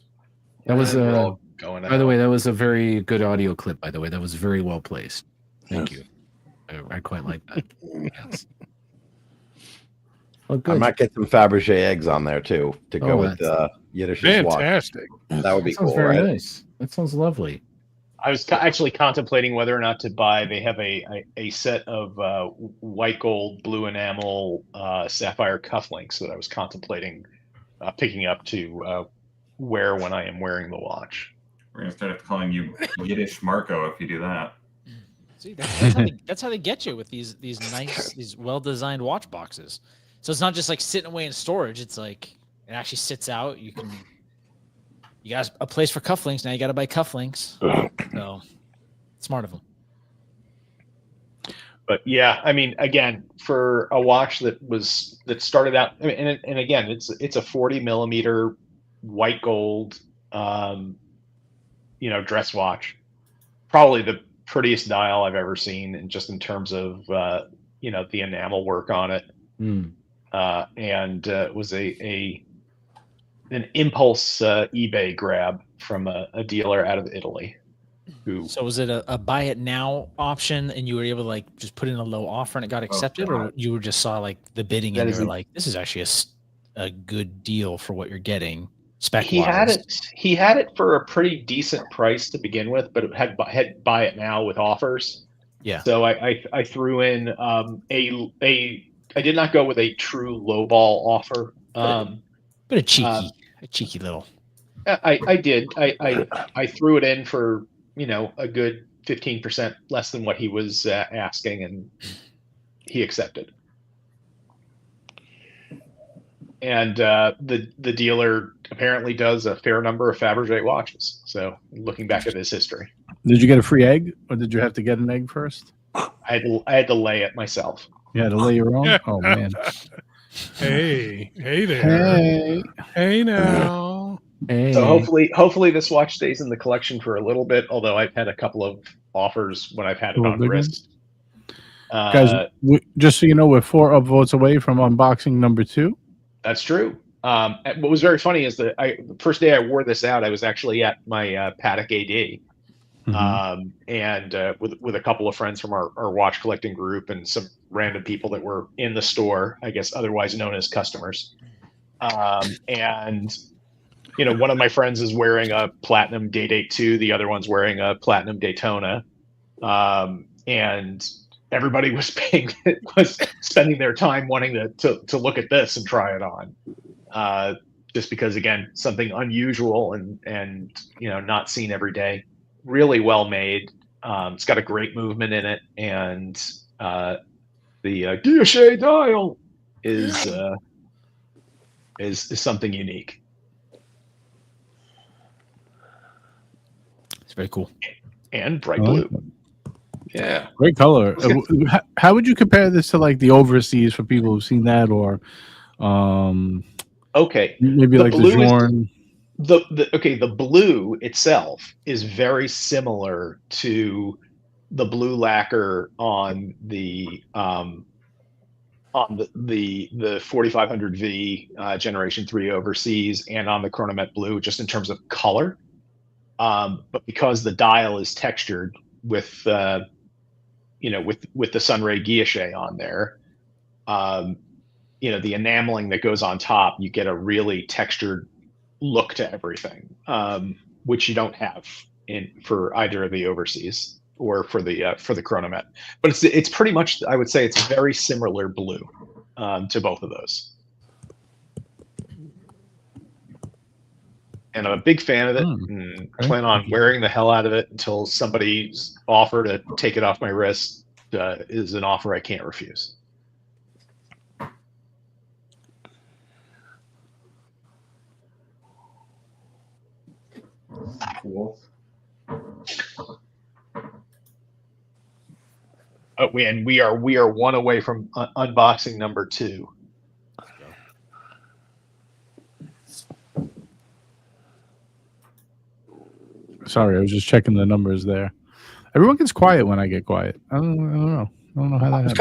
That was by the way, that was a very good audio clip. By the way, that was very well placed. Thank you. I quite like that. Yes. Oh, good. I might get some Fabergé eggs on there too to go with Yiddish. Fantastic. That would be sounds cool, very right? Nice. That sounds lovely. I was actually contemplating whether or not to buy. They have a set of white gold, blue enamel, sapphire cufflinks that I was contemplating picking up to wear when I am wearing the watch. We're gonna start calling you Yiddish Marco if you do that. See, that's how they get you with these nice, these well-designed watch boxes. So it's not just like sitting away in storage. It's like it actually sits out. You got a place for cufflinks. Now you got to buy cufflinks. So smart of them. But yeah, I mean, again, for a watch that started out, and again, it's a 40 millimeter white gold, dress watch. Probably the prettiest dial I've ever seen, and just in terms of the enamel work on it. And it was a impulse eBay grab from a dealer out of Italy. So was it a buy it now option, and you were able to like just put in a low offer and it got accepted, or you were just saw like the bidding and you were like, this is actually a good deal for what you're getting? He had it for a pretty decent price to begin with, but it had buy it now with offers. Yeah. So I threw in I did not go with a true lowball offer. But a cheeky little. I did. I threw it in for, a good 15% less than what he was asking, and he accepted. And the dealer apparently does a fair number of Fabergé watches. So looking back at his history. Did you get a free egg, or did you have to get an egg first? I had to lay it myself. You had to lay your own? Oh, man. Hey there. Hey now. Hey. So hopefully this watch stays in the collection for a little bit, although I've had a couple of offers when I've had it on wrist. Guys, just so you know, we're 4 upvotes away from unboxing number 2. That's true. What was very funny is that the first day I wore this out, I was actually at my Patek AD, and with a couple of friends from our watch collecting group and some random people that were in the store, I guess otherwise known as customers. And one of my friends is wearing a platinum Day-Date 2, the other one's wearing a platinum Daytona, and everybody was spending their time wanting to look at this and try it on, just because, again, something unusual and not seen every day. Really well made. It's got a great movement in it, and the guilloche dial is something unique. It's very cool and bright blue. Yeah, great color. How would you compare this to like the overseas for people who've seen that, or okay, maybe like the Jorn? The blue itself is very similar to the blue lacquer on the 4500V Generation 3 overseas, and on the Chronomet blue, just in terms of color. But because the dial is textured with the Sunray guilloche on there, the enameling that goes on top, you get a really textured look to everything, which you don't have for either of the overseas or for the Chronomet. But it's pretty much, I would say, it's very similar blue to both of those. And I'm a big fan of it, and plan on wearing the hell out of it until somebody's offer to take it off my wrist is an offer I can't refuse. Cool. Oh, we are 1 away from unboxing number 2. Sorry, I was just checking the numbers there. Everyone gets quiet when I get quiet. I don't know. I don't know how that happens.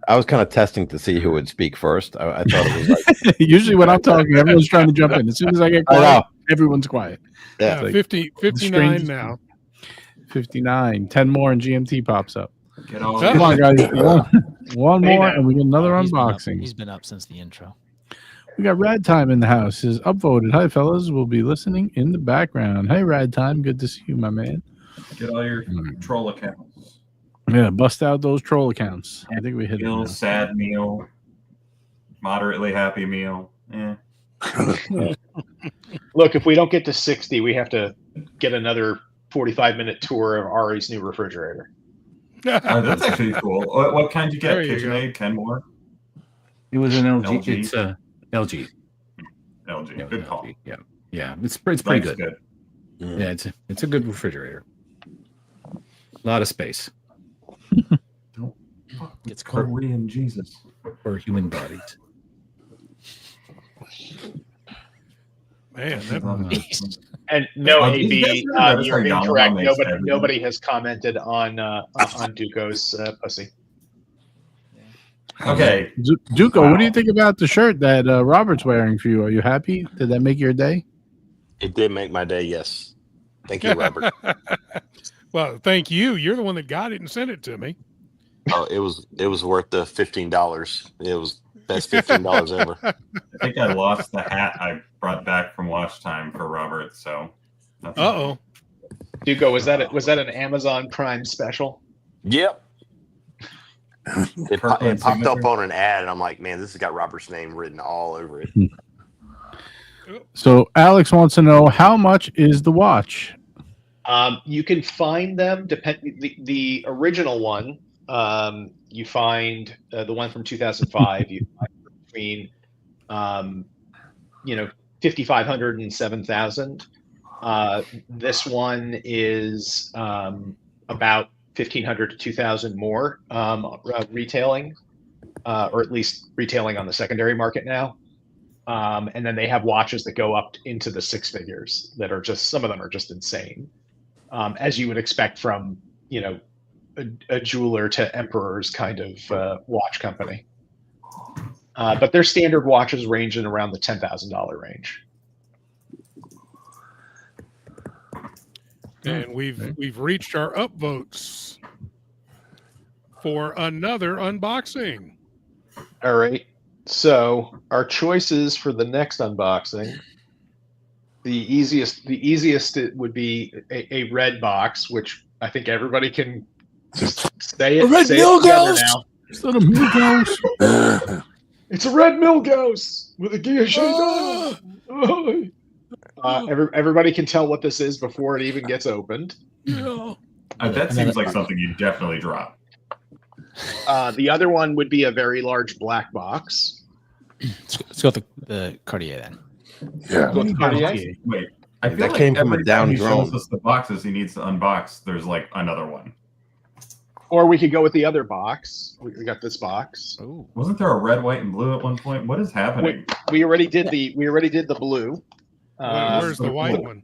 I was kind of testing to see who would speak first. I thought it was like usually when I'm talking, everyone's trying to jump in. As soon as I get quiet, everyone's quiet. Yeah, like 59 now. 59. 10 more and GMT pops up. Come on, guys. One more, and we get another unboxing. He's been up since the intro. We got Rad Time in the house. Is upvoted. Hi, fellas. We'll be listening in the background. Hey, Rad Time. Good to see you, my man. Get all your troll accounts. Yeah, bust out those troll accounts. I think we hit it. Sad meal, moderately happy meal. Look, if we don't get to 60, we have to get another 45-minute tour of Ari's new refrigerator. That's actually cool. What kind did you get? KitchenAid, Kenmore? It was an LG. It's a LG. LG. Good call. Yeah. It's pretty good. Yeah, it's a good refrigerator. A lot of space. It's Korean Jesus for human bodies. Man, and no, AB, you're incorrect. Nobody has commented on Duco's pussy. Okay. Duco, what do you think about the shirt that Robert's wearing for you? Are you happy? Did that make your day? It did make my day. Yes. Thank you, Robert. Well, thank you. You're the one that got it and sent it to me. Oh, it was worth the $15. It was best $15 ever. I think I lost the hat I brought back from Watch Time for Robert. So. Uh-oh. Duco, was that an Amazon Prime special? Yep. It popped signature? up on an ad, and I'm like, man, this has got Robert's name written all over it. So Alex wants to know, how much is the watch? You can find them. The original one, you find the one from 2005. You find between, $5,500 and $7,000. This one is about $1,500 to $2,000 more retailing, or at least retailing on the secondary market now. And then they have watches that go up into the six figures that are just, some of them are just insane, as you would expect from, a jeweler to emperor's kind of watch company. But their standard watches range in around the $10,000 range. And we've reached our upvotes for another unboxing. All right. So our choices for the next unboxing, the easiest it would be a red box, which I think everybody can just say it. A red say it together Milgauss? now. Is that a Milgauss? It's a red Milgauss with a guillotine. Everybody can tell what this is before it even gets opened. That seems like something you definitely drop. The other one would be a very large black box. Let's go with the Cartier then. Yeah. Go with the Cartier. Wait, I feel That like came from a every time down he drone. shows us the boxes he needs to unbox, there's like another one. Or we could go with the other box. We got this box. Ooh. Wasn't there a red, white, and blue at one point? What is happening? We already did the blue. Where's the white one?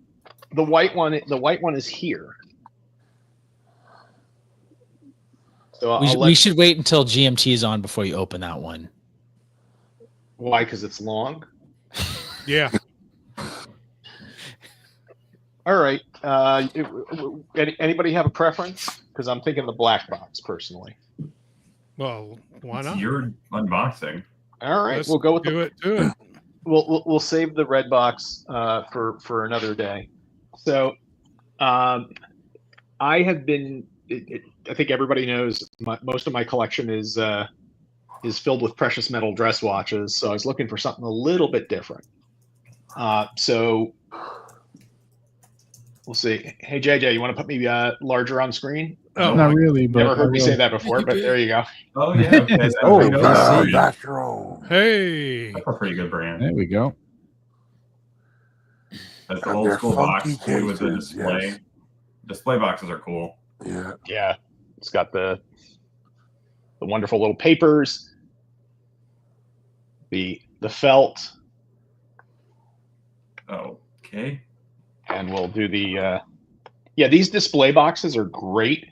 The white one is here. So We should wait until GMT is on before you open that one. Why? Because it's long. Yeah. All right. Anybody have a preference? Because I'm thinking the black box personally. Well, why It's not? your unboxing. All right, Let's we'll go with do it. We'll save the red box for another day. So, I have been. I think everybody knows most of my collection is filled with precious metal dress watches. So I was looking for something a little bit different. So we'll see. Hey JJ, you want to put me larger on screen? Oh, Not really, but Never heard me I say will. that before, but there you go. Oh yeah. Okay. Oh, That's your own. Hey. That's a pretty good brand. There we go. That's the And old they're school box funky with the cases, display. yes. Display boxes are cool. Yeah. Yeah, it's got the wonderful little papers, the felt, Okay. and we'll do the. These display boxes are great,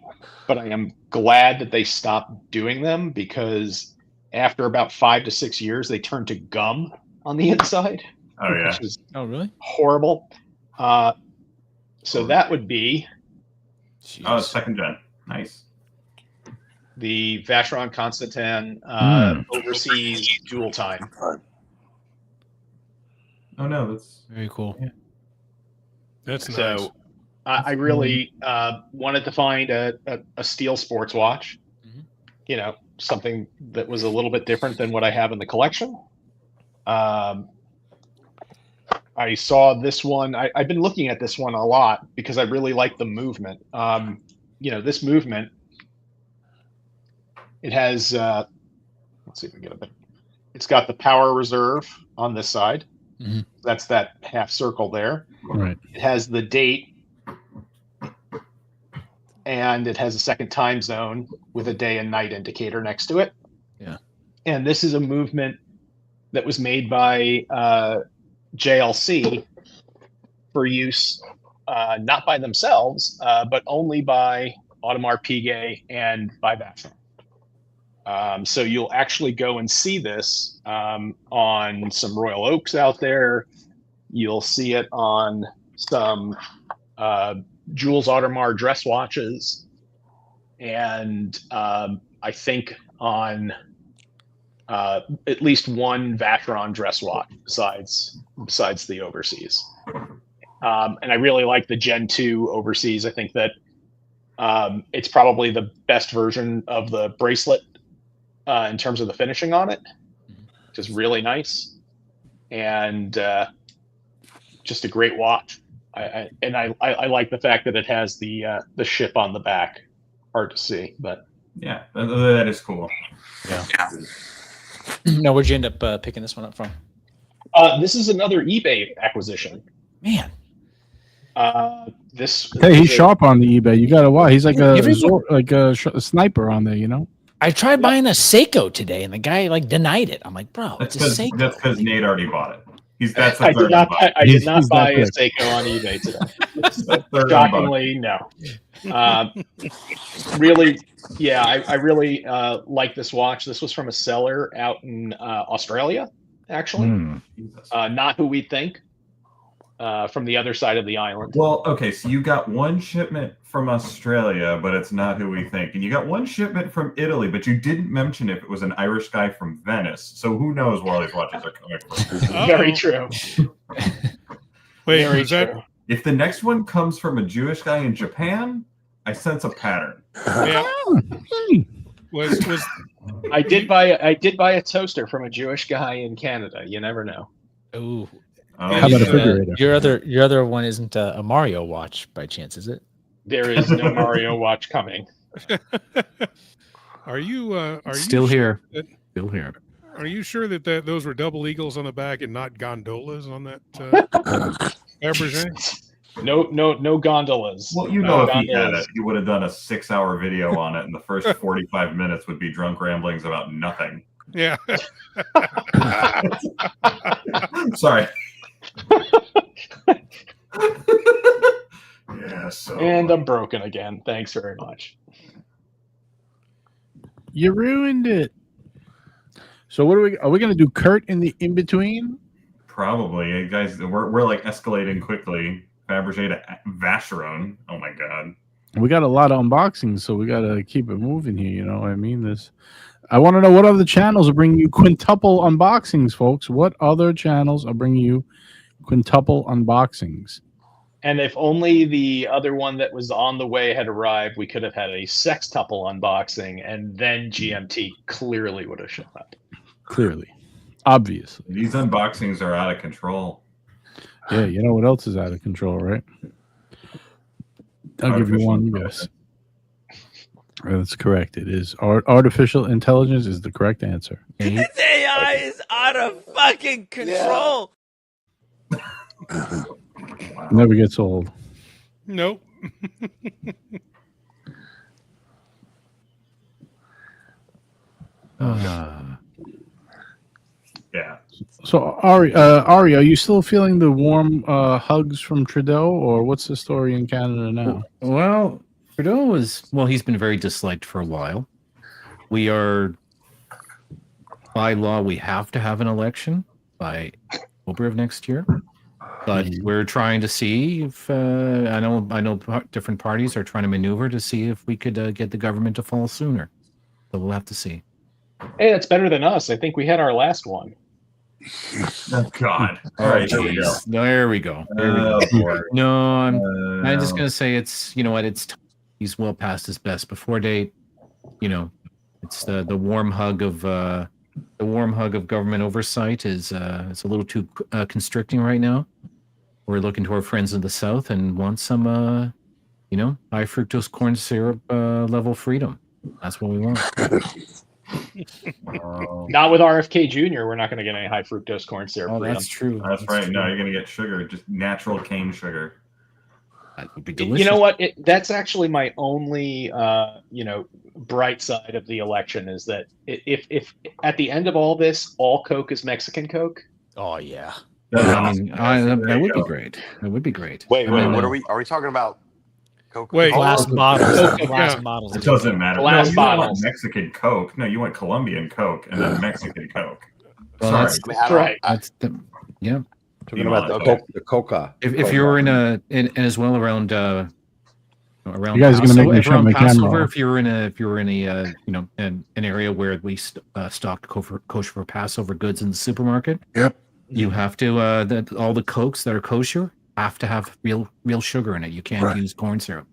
but I am glad that they stopped doing them because after about 5 to 6 years, they turn to gum on the inside. Oh yeah. Which is Oh, really? horrible. So that would be Oh, it's second gen. Nice. the Vacheron Constantin overseas jewel time. Oh no, that's Very cool. That's nice. So I really wanted to find a steel sports watch, Mhm. Something that was a little bit different than what I have in the collection. I saw this one. I've been looking at this one a lot because I really like the movement. This movement, it has, let's see if we can get a bit. It's got the power reserve on this side. Mhm. That's that half circle there. Right. It has the date, and it has a second time zone with a day and night indicator next to it. Yeah. And this is a movement that was made by JLC for use not by themselves, but only by Audemars Piguet and by Vacheron. So you'll actually go and see this on some Royal Oaks out there. You'll see it on some Jules Audemars dress watches, and I think on at least one Vacheron dress watch besides the overseas. And I really like the Gen 2 overseas. I think that it's probably the best version of the bracelet in terms of the finishing on it. Just really nice, and just a great watch. I like the fact that it has the ship on the back. Hard to see, but yeah, that is cool. Yeah. Now, where'd you end up picking this one up from? This is another eBay acquisition. Man. He's sharp on the eBay. You got to watch. He's like a sniper on there, you know. I tried buying a Seiko today, and the guy denied it. I'm like, bro, it's a Seiko. That's because Nate already bought it. I did not buy a Seiko on eBay today. Shockingly, no. Really, yeah, I really like this watch. This was from a seller out in Australia, actually. Not who we think. From the other side of the island. Well, okay, so you got one shipment from Australia, but it's not who we think. And you got one shipment from Italy, but you didn't mention if it was an Irish guy from Venice. So who knows where all these watches are coming from. Very true. Wait, was that? If the next one comes from a Jewish guy in Japan, I sense a pattern. Yeah. I did buy a toaster from a Jewish guy in Canada. You never know. Ooh. How about a refrigerator? Your other one isn't a Mario watch by chance, is it? There is no Mario watch coming. Are you still here? Still here. Are you sure that those were double eagles on the back and not gondolas on that Fabergé? No gondolas. Well, you know, if he had it, he would have done a 6-hour video on it, and the first 45 minutes would be drunk ramblings about nothing. Yeah. Sorry. Yeah, and I'm broken again. Thanks very much. You ruined it. So what are we going to do? Kurt in the in between? Probably, guys. We're like escalating quickly. Fabergé to Vacheron. Oh my god. We got a lot of unboxings, so we got to keep it moving here. You know what I mean? I want to know what other channels are bringing you quintuple unboxings, folks. What other channels are bringing you quintuple unboxings? And if only the other one that was on the way had arrived, we could have had a sextuple unboxing, and then GMT clearly would have shown up. Clearly. Obviously. These unboxings are out of control. Yeah, you know what else is out of control, right? I'll give you one guess. That's correct. It is. Artificial intelligence is the correct answer. This AI is out of fucking control. Wow. Never gets old. Nope. Yeah. So Ari, are you still feeling the warm hugs from Trudeau, or what's the story in Canada now? Well, Trudeau he's been very disliked for a while. We are, by law, we have to have an election by October of next year. But we're trying to see if I know different parties are trying to maneuver to see if we could get the government to fall sooner. So we'll have to see. Hey, that's better than us. I think we had our last one. Oh God! All right, there we go. There we go. No, I'm just gonna say it's he's well past his best before date. It's the warm hug of government oversight is it's a little too constricting right now. We're looking to our friends in the South and want some high fructose corn syrup level freedom. That's what we want. Not with RFK Jr. We're not going to get any high fructose corn syrup. Oh, that's true. That's right. True. No, you're going to get sugar, just natural cane sugar. That would be delicious. You know what? That's actually my only, bright side of the election is that if at the end of all this, all Coke is Mexican Coke. Oh yeah. That would be great. That would be great. Wait, what are we talking about? Wait, Glass bottles. Coca, Glass yeah. bottles. It doesn't matter. Glass no, you don't want bottles. Mexican Coke. No, you want Colombian Coke and then Mexican Coke. Well, Sorry. that's- I mean, I don't- Right. I- That's the, yeah. Talking about the coca. If you're in a and as well around around You guys are gonna make me shut around my camera Passover, off. if you're in a you know an area where we stock kosher for Passover goods in the supermarket. Yep. You have to all the Cokes that are kosher have to have real sugar in it. You can't Right. use corn syrup.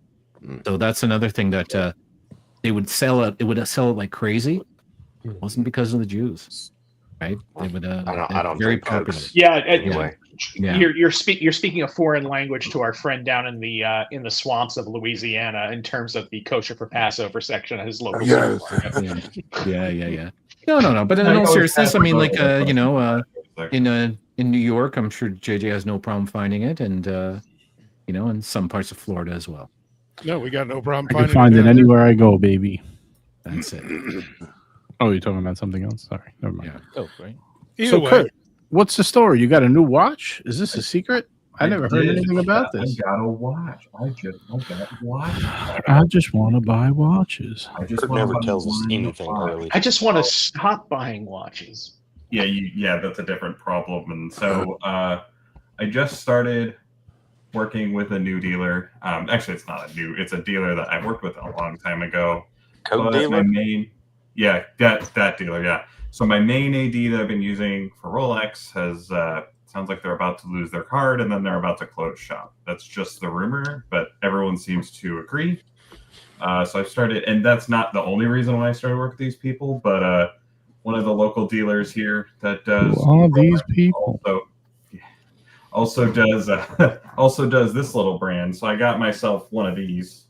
So that's another thing that they would sell it. It would sell it like crazy. It wasn't because of the Jews, right? They would I don't very drink popular. Cokes. Yeah. Anyway. Yeah. You're speaking a foreign language to our friend down in the swamps of Louisiana in terms of the kosher for Passover section of his local Yes. supermarket. Yeah. No. But in I all always seriousness, I ask mean, about like it. in New York, I'm sure JJ has no problem finding it, and in some parts of Florida as well. No, we got no problem I can finding find it down anywhere I go, baby. That's it. Oh, you're talking about something else? Sorry, never mind. Yeah. Oh, right. there. Either So, way, Kurt, what's the story? You got a new watch? Is this a secret? I never heard did. anything about this. I got a watch. I got watch. I just want to buy watches. I just Kurt wanna never buy tells us one anything watch. early. I just want to stop buying watches. Yeah, that's a different problem. And so I just started working with a new dealer. Actually, it's a dealer that I worked with a long time ago. Coke But dealer? that dealer, yeah. So my main AD that I've been using for Rolex has sounds like they're about to lose their card and then they're about to close shop. That's just the rumor, but everyone seems to agree. So I've started, and that's not the only reason why I started working with these people, but one of the local dealers here that does Who are these people? also does does this little brand. So I got myself one of these.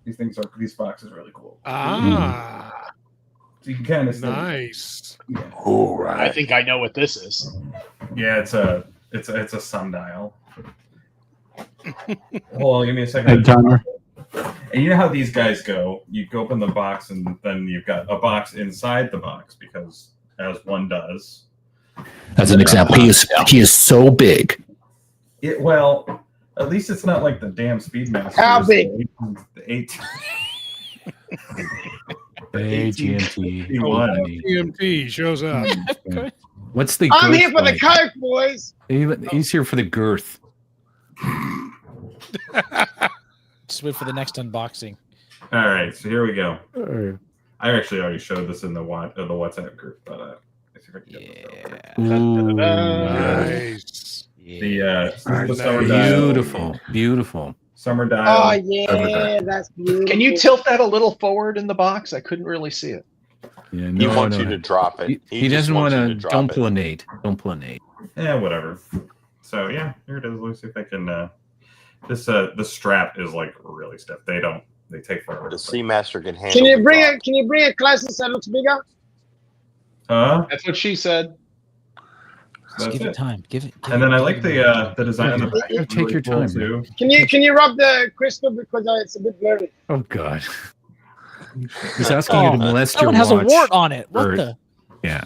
These boxes are really cool. So you can kind of nice. All right. I think I know what this is. Yeah, it's a sundial. Hold on, give me a second. Head timer. And you know how these guys go? You open the box, and then you've got a box inside the box because, as one does. As an example, he is so big. Well, at least it's not like the damn Speedmaster. How big? The 8. GMT. Oh, TMT shows up. What's the? I'm girth here for the like? Coke, boys. He's here for the girth. Just wait for the next unboxing. All right, so here we go. I actually already showed this in the WhatsApp group, but let's see if I can get this over. Nice. The summer dial. Beautiful. Summer dial. Oh yeah, that's beautiful. Can you tilt that a little forward in the box? I couldn't really see it. Yeah, He wants you to drop it. He just doesn't want wants to. you drop Don't it. pull a Nate. Don't pull a Nate. Yeah, whatever. So yeah, here it is. Let's see if I can. The strap is like really stiff. They take forever. The Seamaster can handle. Can you the bring drop. it? Can you bring a classes that looks bigger? That's what she said. Just give it time. Give it. And then I like the design on the back. Yeah, It's take your cool, time, too. Can you rub the crystal because it's a bit blurry? Oh God. He's asking you to molest That your one has a watch. wart on it. What Or- the? Yeah.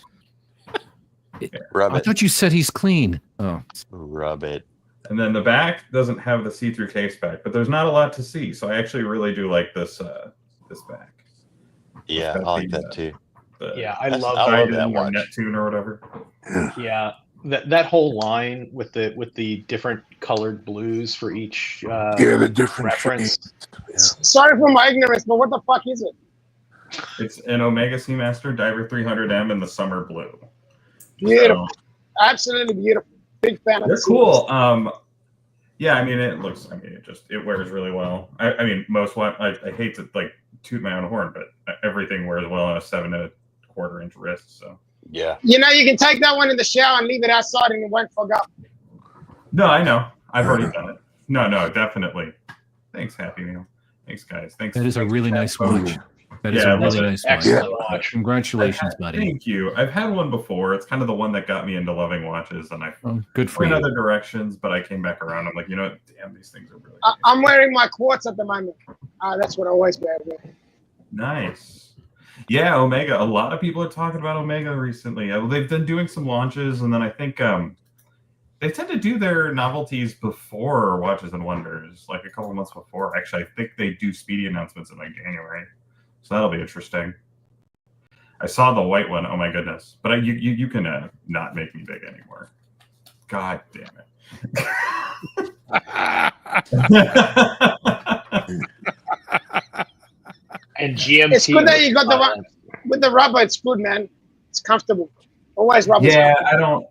Rub I it. thought you said he's clean. Oh. Rub it. And then the back doesn't have the see-through case back, but there's not a lot to see. So I actually really do like this this back. Yeah, I like that too. Yeah, I That's- love I love that. that or watch. Neptune or whatever. Yeah, that whole line with the different colored blues for each The different reference. Sorry for my ignorance, but what the fuck is it? It's an Omega Seamaster Diver 300M in the summer blue. Beautiful, absolutely beautiful. Big fan of They're the cool. Yeah, I mean, it wears really well. I mean, I hate to like toot my own horn, but everything wears well on a 7 1/4 inch wrist. So Yeah. You know, you can take that one in the shower and leave it outside and it won't fog up. no, I know. I've already done it. No, definitely. Thanks, Happy Meal. Thanks, guys. Thanks. That is a really nice watch. That is Yeah, a really nice watch. Excellent watch. Congratulations, buddy. Thank you. I've had one before. It's kind of the one that got me into loving watches, and I Oh, good for went you. other directions, but I came back around. I'm like, you know what? Damn, these things are really I'm wearing my quartz at the moment. That's what I always wear. nice. Yeah, Omega. A lot of people are talking about Omega recently. They've been doing some launches, and then I think They tend to do their novelties before Watches and Wonders, like a couple months before. Actually, I think they do speedy announcements in like January, so that'll be interesting. I saw the white one. Oh my goodness! But you can not make me big anymore. God damn it! And GMT. It's good that you got with the rubber. It's good, man. It's comfortable. Always rubber. Yeah,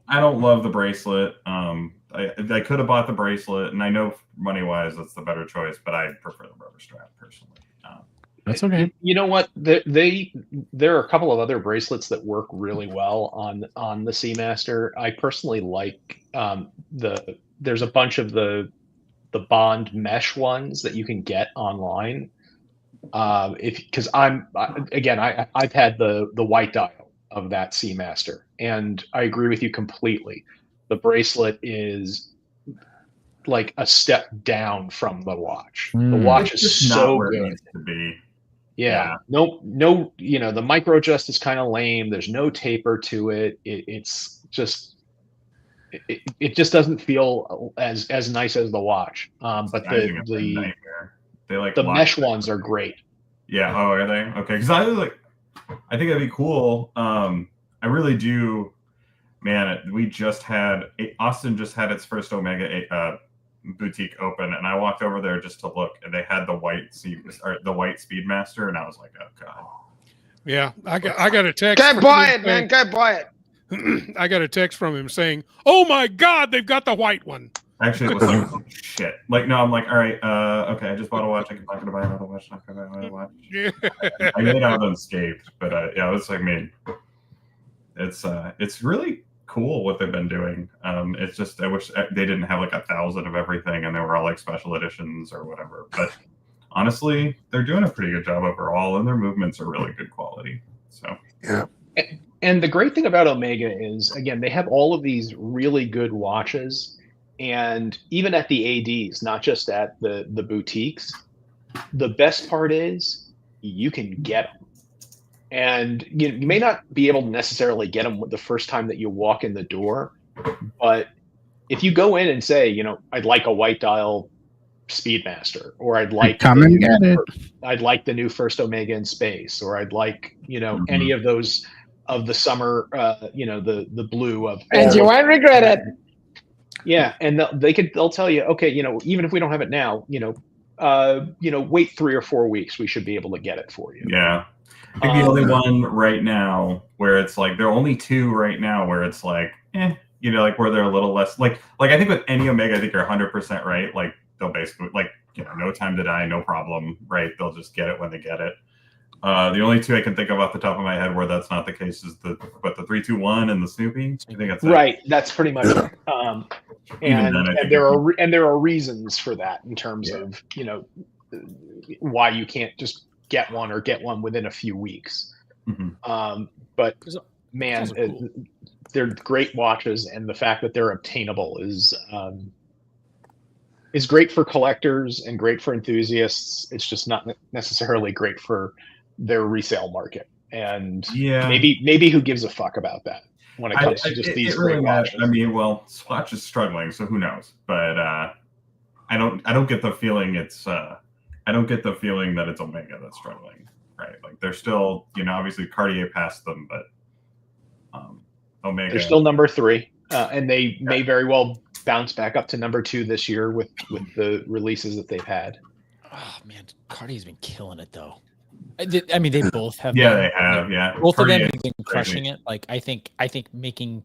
I don't love the bracelet. I could have bought the bracelet, and I know money wise that's the better choice, but I prefer the rubber strap personally. That's okay. You know what? There are a couple of other bracelets that work really well on the Seamaster. I personally like there's a bunch of the Bond mesh ones that you can get online. Because I've had the white dial of that Seamaster, and I agree with you completely. The bracelet is like a step down from the watch. The watch is so good. It needs to be. Yeah. No, the micro adjust is kind of lame. There's no taper to it. It's just it just doesn't feel as nice as the watch. But the mesh ones are great. Yeah. Oh, are they? Okay. Because I think that'd be cool. I really do. Man, Austin just had its first Omega boutique open, and I walked over there just to look, and they had the white Speedmaster, and I was like, oh god. Yeah, I got a text. Go buy it, man. Go buy it. I got a text from him saying, "Oh my god, they've got the white one." Actually, it was like shit. Like, no, I'm like, all right, okay, I just bought a watch. I'm not gonna buy another watch. Not gonna buy another watch. Yeah. I made out unscathed, but yeah, it was like, man, it's really cool what they've been doing. It's just I wish they didn't have like 1,000 of everything and they were all like special editions or whatever. But honestly, they're doing a pretty good job overall, and their movements are really good quality. So yeah. And the great thing about Omega is, again, they have all of these really good watches, and even at the ADs, not just at the boutiques. The best part is you can get them. And you may not be able to necessarily get them the first time that you walk in the door, but if you go in and say, I'd like a white dial Speedmaster, or I'd like I'd like the new first Omega in space, or I'd like any of those of the summer, the blue of, and you won't regret it. Yeah, and they'll tell you, okay, even if we don't have it now, wait 3 or 4 weeks, we should be able to get it for you. Yeah. I think the only one right now where it's like, there are only 2 right now where it's like, like where they're a little less like I think with any Omega, I think you're 100% right. Like they'll basically no time to die, no problem, right? They'll just get it when they get it. The only 2 I can think of off the top of my head where that's not the case is the 321 and the Snoopy. I think that's right. That's pretty much it. And there are reasons for that in terms of why you can't just get one or get one within a few weeks. Mm-hmm. But man, they're great watches, and the fact that they're obtainable is great for collectors and great for enthusiasts. It's just not necessarily great for their resale market. And maybe who gives a fuck about that when it comes to just these great watches. I mean, well, Swatch is struggling, so who knows? But I don't get the feeling it's I don't get the feeling that it's Omega that's struggling, right? Like they're still, obviously Cartier passed them, but Omega. They're still number 3, and they may very well bounce back up to number 2 this year with the releases that they've had. Oh man, Cartier's been killing it though. I mean, they both have. Yeah, they have. Yeah, both of them have been crushing it. Like I think making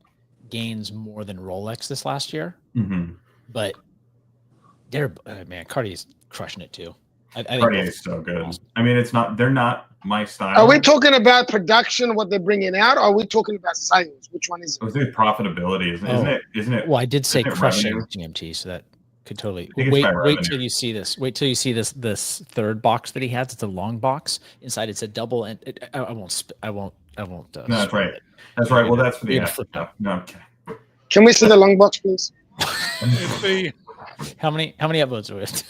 gains more than Rolex this last year. Mm-hmm. But they're Cartier's crushing it too. I think Cartier is so good. Awesome. I mean, they're not my style. Are we talking about production, what they're bringing out, or are we talking about sales? Which one is it? I think profitability, isn't it? Well, I did say crushing GMT, so that could totally wait till you see this. Wait till you see this third box that he has. It's a long box. Inside it's a double, and I won't. No, that's right. That's right. Well, that's for the stuff. No, okay. Can we see the long box, please? How many upvotes are we at?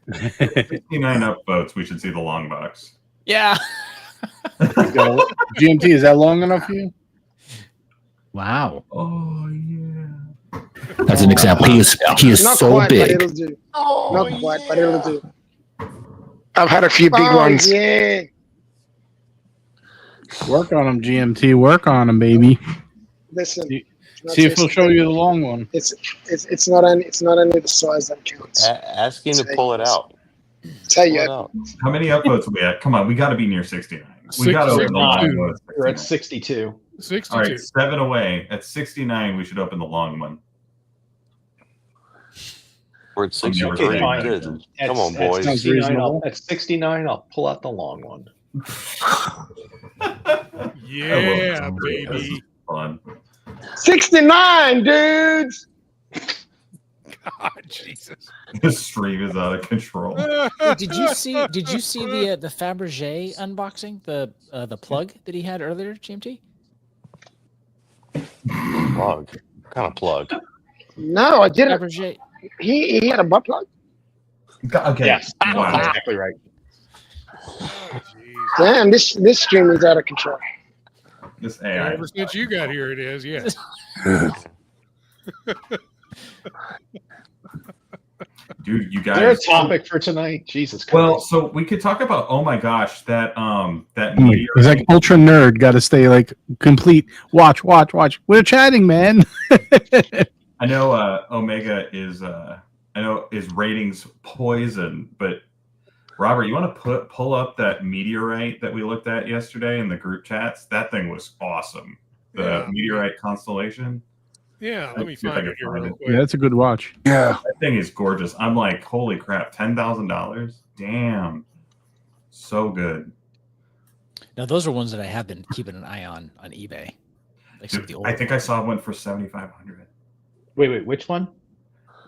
59 upvotes. We should see the long box. Yeah. GMT, is that long enough for you? Wow. Oh yeah. That's an example. He is Not so quite, but big. it'll do. Oh, Not quite, but it'll do. I've had a few big Oh, ones. yeah. Work on them, GMT. Work on them, baby. Listen. See if he'll show you the long one. It's not only the size that counts. Ask him to pull it out. Tell Pull you. it out. How many upvotes are we at? Come on, we got to be near 69. We got to open the long one. We're at 62. 62. All right, 7 away. At 69, we should open the long one. We're at 63. Okay, fine. Good. At- Come on, at boys. 69, at 69, I'll pull out the long one. Yeah, baby. Fun. 69, dudes. God, Jesus. This stream is out of control. Hey, did you see the Fabergé unboxing? The plug that he had earlier, GMT? Plug. What kind of plug? No, I didn't. Fabergé. He had a butt plug. Okay. Yes, Wow. that's exactly right. Oh, Damn, this stream is out of control. This AI. ever since you got here, it is. Yeah. Dude, you Is there a guys. topic for tonight? Jesus Christ. Well, so we could talk about. Oh my gosh, that He's meteorite. like ultra nerd. Got to stay like complete. Watch. We're chatting, man. I know Omega is. I know his ratings poison, but Robert, you want to pull up that meteorite that we looked at yesterday in the group chats? That thing was awesome. The Yeah. meteorite constellation. Yeah, let me See if I find can it here find real it. quick. Yeah, that's a good watch. Yeah. That thing is gorgeous. I'm like, holy crap, $10,000. Damn, so good. Now those are ones that I have been keeping an eye on eBay. Like some of the Dude, old I think I saw one for 7,500. Wait, which one?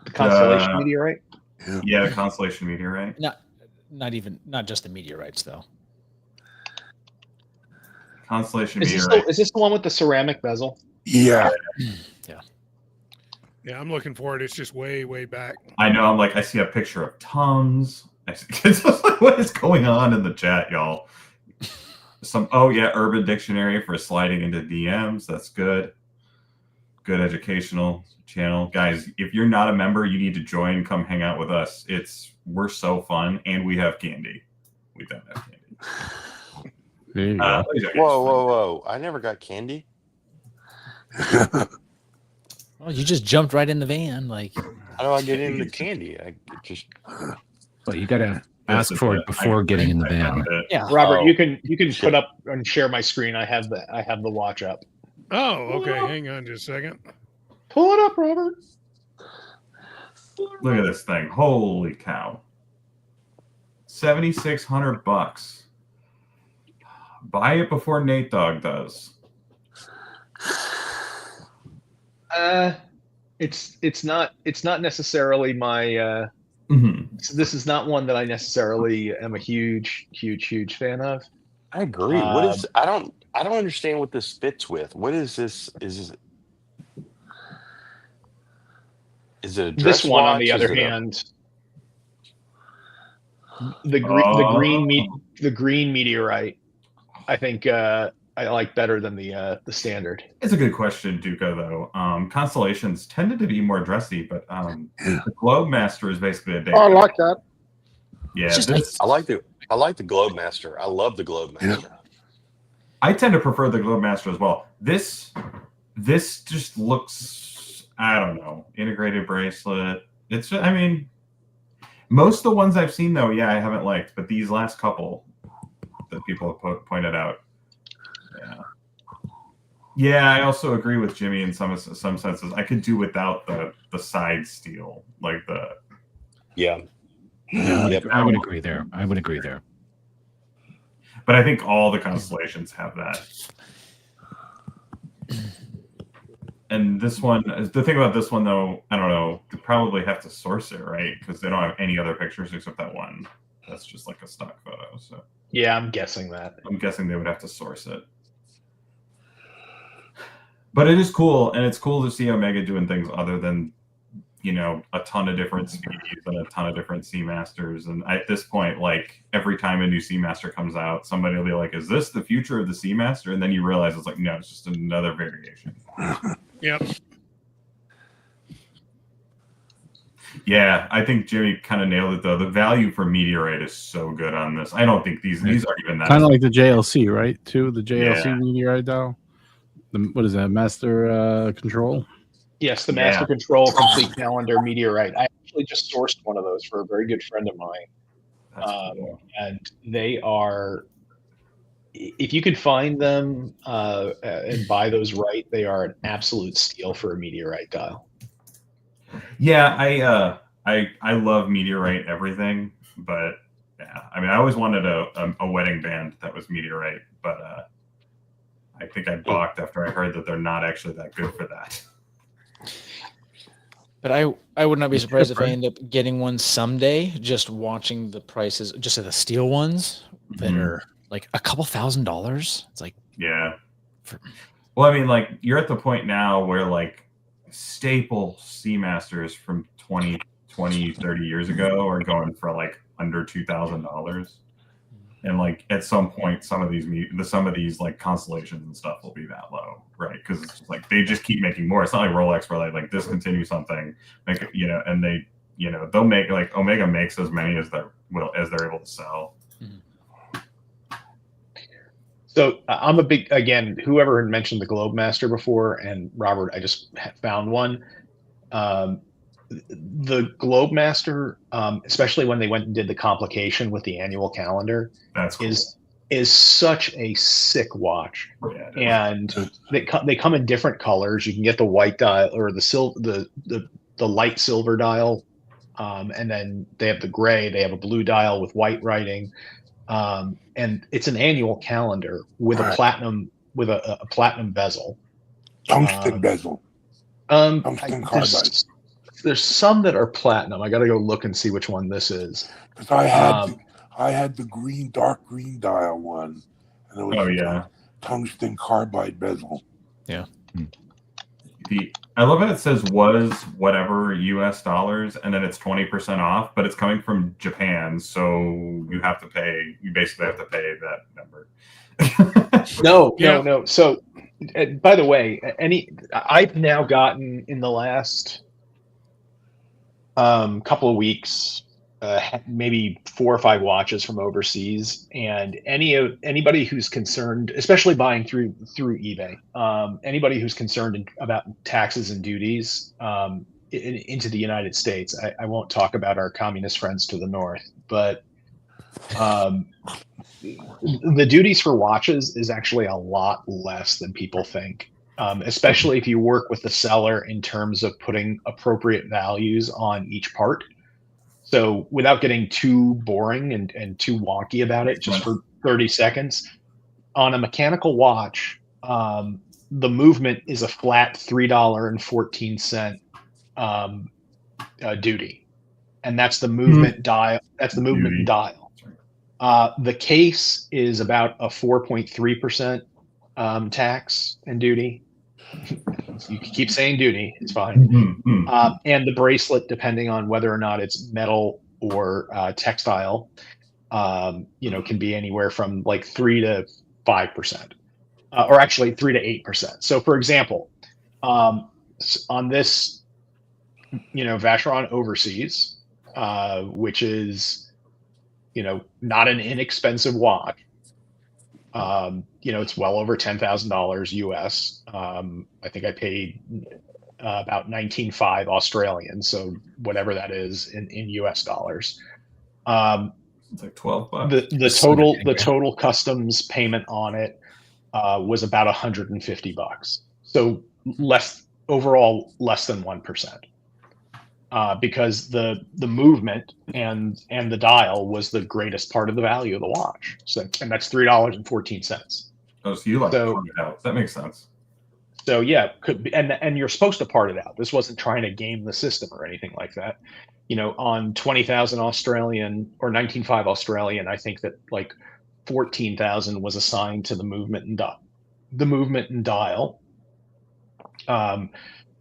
The Constellation meteorite? Yeah, the Constellation meteorite. not just the meteorites though. Constellation Is meteorite. this the one with the ceramic bezel? Yeah. Yeah, I'm looking for it. It's just way, way back. I know. I'm like, I see a picture of Tums. It's just like, what is going on in the chat, y'all? Urban Dictionary for sliding into DMs. That's good. Good educational channel, guys. If you're not a member, you need to join. Come hang out with us. We're so fun, and we have candy. We don't have candy. There you go. Whoa. I never got candy. Oh, you just jumped right in the van, like. How do I get into candy? I just. Well, you gotta ask for it before getting in the van. Yeah, Robert, Oh, you can put up and share my screen. I have the watch up. Oh, okay. Hang on just a second. Pull it up, Robert. Look at this thing. Holy cow. $7,600. Buy it before Nate Dogg does. It's not necessarily my this is not one that I necessarily am a huge fan of. I agree. What is? I don't understand what this fits with. What is this? Is it a dress This one, on watch? the Is other it a- hand, the green meteorite, I think I like better than the standard. It's a good question, Duco, though. Constellations tended to be more dressy, but the Globe Master is basically a day. Oh, I like that. Yeah, It's just this, I like the Globe Master. I love the Globe Master. I tend to prefer the Globe Master as well. This just looks, I don't know, integrated bracelet. It's, I mean, most of the ones I've seen, though, yeah, I haven't liked, but these last couple that people have pointed out, yeah, I also agree with Jimmy in some senses. I could do without the side steel, like the. Yeah. Yep. I would agree there. But I think all the constellations have that. And this one, the thing about this one, though, I don't know, you probably have to source it, right? Because they don't have any other pictures except that one. That's just like a stock photo. So Yeah, I'm guessing that. I'm guessing they would have to source it. But it is cool, and it's cool to see Omega doing things other than, you know, a ton of different speeds and a ton of different Seamasters. And at this point, like every time a new Seamaster comes out, somebody will be like, is this the future of the Seamaster? And then you realize it's like, no, it's just another variation. Yep. Yeah, I think Jimmy kind of nailed it though. The value for Meteorite is so good on this. I don't think these aren't even that. Kind of like the JLC, right? Too the JLC Yeah. Meteorite dial. What is that? Master Control. Yes, the Master Control Complete Calendar Meteorite. I actually just sourced one of those for a very good friend of mine. Cool. And they are, if you can find them and buy those right, they are an absolute steal for a Meteorite dial. Yeah, I love Meteorite everything, but yeah, I mean, I always wanted a wedding band that was Meteorite, but I think I balked after I heard that they're not actually that good for that. But I would not be surprised if I end up getting one someday. Just watching the prices, just of the steel ones that are like a couple $1,000s. It's like, yeah. Well, I mean, like you're at the point now where like staple Seamasters from 20, 30 years ago are going for like under $2,000. And like at some point, some of these like constellations and stuff will be that low, right? Because it's just like they just keep making more. It's not like Rolex where they like discontinue something, like you know, and they they'll make like Omega makes as many as they're able to sell. So I'm a big, again, whoever had mentioned the Globemaster before, and Robert, I just found one. The Globemaster, especially when they went and did the complication with the annual calendar, that's cool. is such a sick watch. Yeah, and they come in different colors. You can get the white dial or the light silver dial, and then they have the gray. They have a blue dial with white writing. And it's an annual calendar with a platinum platinum bezel, tungsten bezel, tungsten carbide. There's some that are platinum. I got to go look and see which one this is. Because I had the green, dark green dial one, and it was tungsten carbide bezel. Yeah. I love it. It says was whatever US dollars, and then it's 20% off, but it's coming from Japan, so you basically have to pay that number. No. So, by the way, I've now gotten in the last couple of weeks, maybe 4 or 5 watches from overseas, and anybody who's concerned, especially buying through eBay, anybody who's concerned about taxes and duties into the United States. I won't talk about our communist friends to the north, but the duties for watches is actually a lot less than people think. Especially if you work with the seller in terms of putting appropriate values on each part. So without getting too boring and too wonky about it, just for 30 seconds, on a mechanical watch, the movement is a flat $3.14 duty. And that's the movement dial. That's the movement dial. The case is about a 4.3% tax and duty. You can keep saying duty, it's fine. And the bracelet, depending on whether or not it's metal or textile, can be anywhere from like 3 to 5%, or actually 3 to 8%. So, for example, on this, Vacheron Overseas, which is, not an inexpensive watch. It's well over $10,000 US. I think I paid about 19.5 Australian, so whatever that is in US dollars. It's like $12. The total customs payment on it was about $150. So less than 1%. Because the movement and the dial was the greatest part of the value of the watch. So, and that's $3.14. Oh, so you part it out. That makes sense. So yeah, could be, and you're supposed to part it out. This wasn't trying to game the system or anything like that. On 20,000 Australian or 19.5 Australian, I think that like 14,000 was assigned to the movement and dial.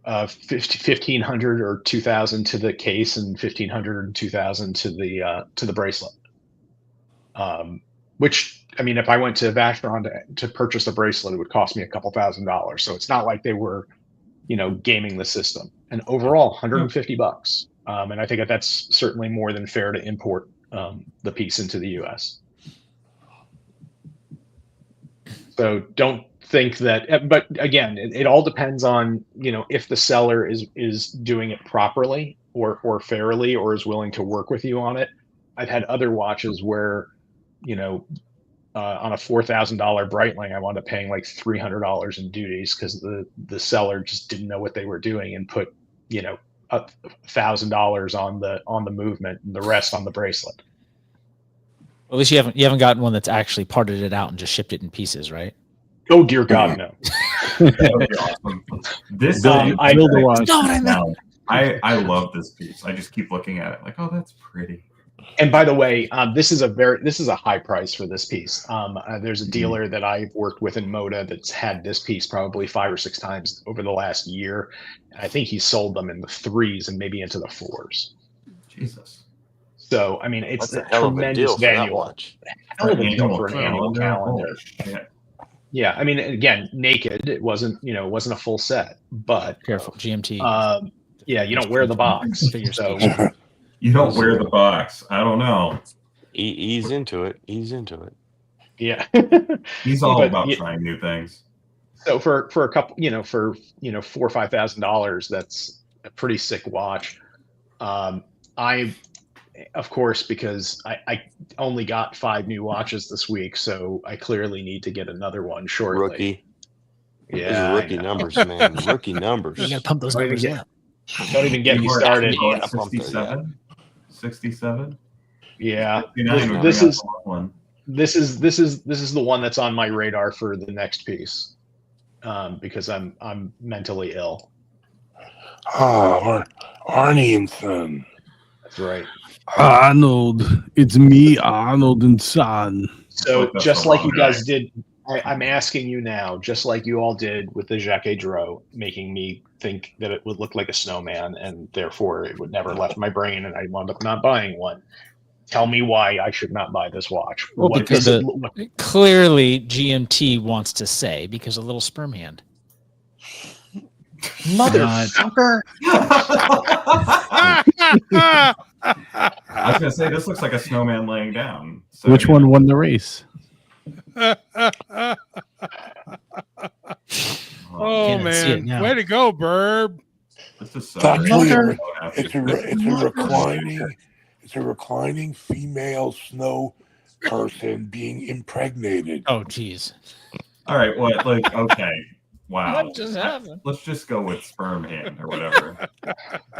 $1,500 or $2,000 to the case and $1,500 or $2,000 to the bracelet. Which, I mean, if I went to Vacheron to purchase a bracelet, it would cost me a couple $1,000s. So it's not like they were, gaming the system. And overall, $150. And I think that's certainly more than fair to import the piece into the U.S. So don't think that, but again, it all depends on, if the seller is doing it properly or fairly, or is willing to work with you on it. I've had other watches where, on a $4,000 Breitling, I wound up paying like $300 in duties because the seller just didn't know what they were doing and put, $1,000 on the movement and the rest on the bracelet. At least you haven't gotten one that's actually parted it out and just shipped it in pieces, right? Oh dear God, no. That would be awesome. This I love this piece. I just keep looking at it like, oh, that's pretty. And by the way, this is a high price for this piece. There's a dealer that I've worked with in Moda that's had this piece probably 5 or 6 times over the last year. And I think he sold them in the 3s and maybe into the 4s. Jesus. So I mean, it's That's a a hell of a tremendous deal for that value. watch. Hell of a deal for an annual calendar. Yeah. Yeah, I mean, again, naked. It wasn't a full set, but Careful, GMT. Yeah, you don't wear the box. So You don't wear the box. I don't know. Ease into it. Ease into it. yeah. He's all But, about yeah, trying new things. So for a couple, for $4,000 or $5,000, that's a pretty sick watch. Of course, because I only got 5 new watches this week, so I clearly need to get another one shortly. Rookie. Yeah, Those are rookie numbers, man. Rookie numbers. You gotta pump those numbers up. Don't even get me started. You gotta pump those, 67? 67? Yeah, 59, this is one. this is the one that's on my radar for the next piece, because I'm mentally ill. Ah, Arnie and Son. That's right. Arnold, it's me, Arnold and Son. So That's just a like long you guys guy. did, I'm asking you now, just like you all did with the Jacques Dro, making me think that it would look like a snowman, and therefore it would never left my brain, and I wound up not buying one. Tell me why I should not buy this watch. Well, What because does it look like? clearly GMT wants to say because a little sperm hand. Motherfucker! I was gonna say this looks like a snowman laying down. So, Which one won the race? Oh Can't see it man, now. way to go, Burb! This is so It's actually great. it's a reclining female snow person being impregnated. Oh, geez. All right, what? Like, okay, wow. What just happened? Let's just go with sperm hand or whatever.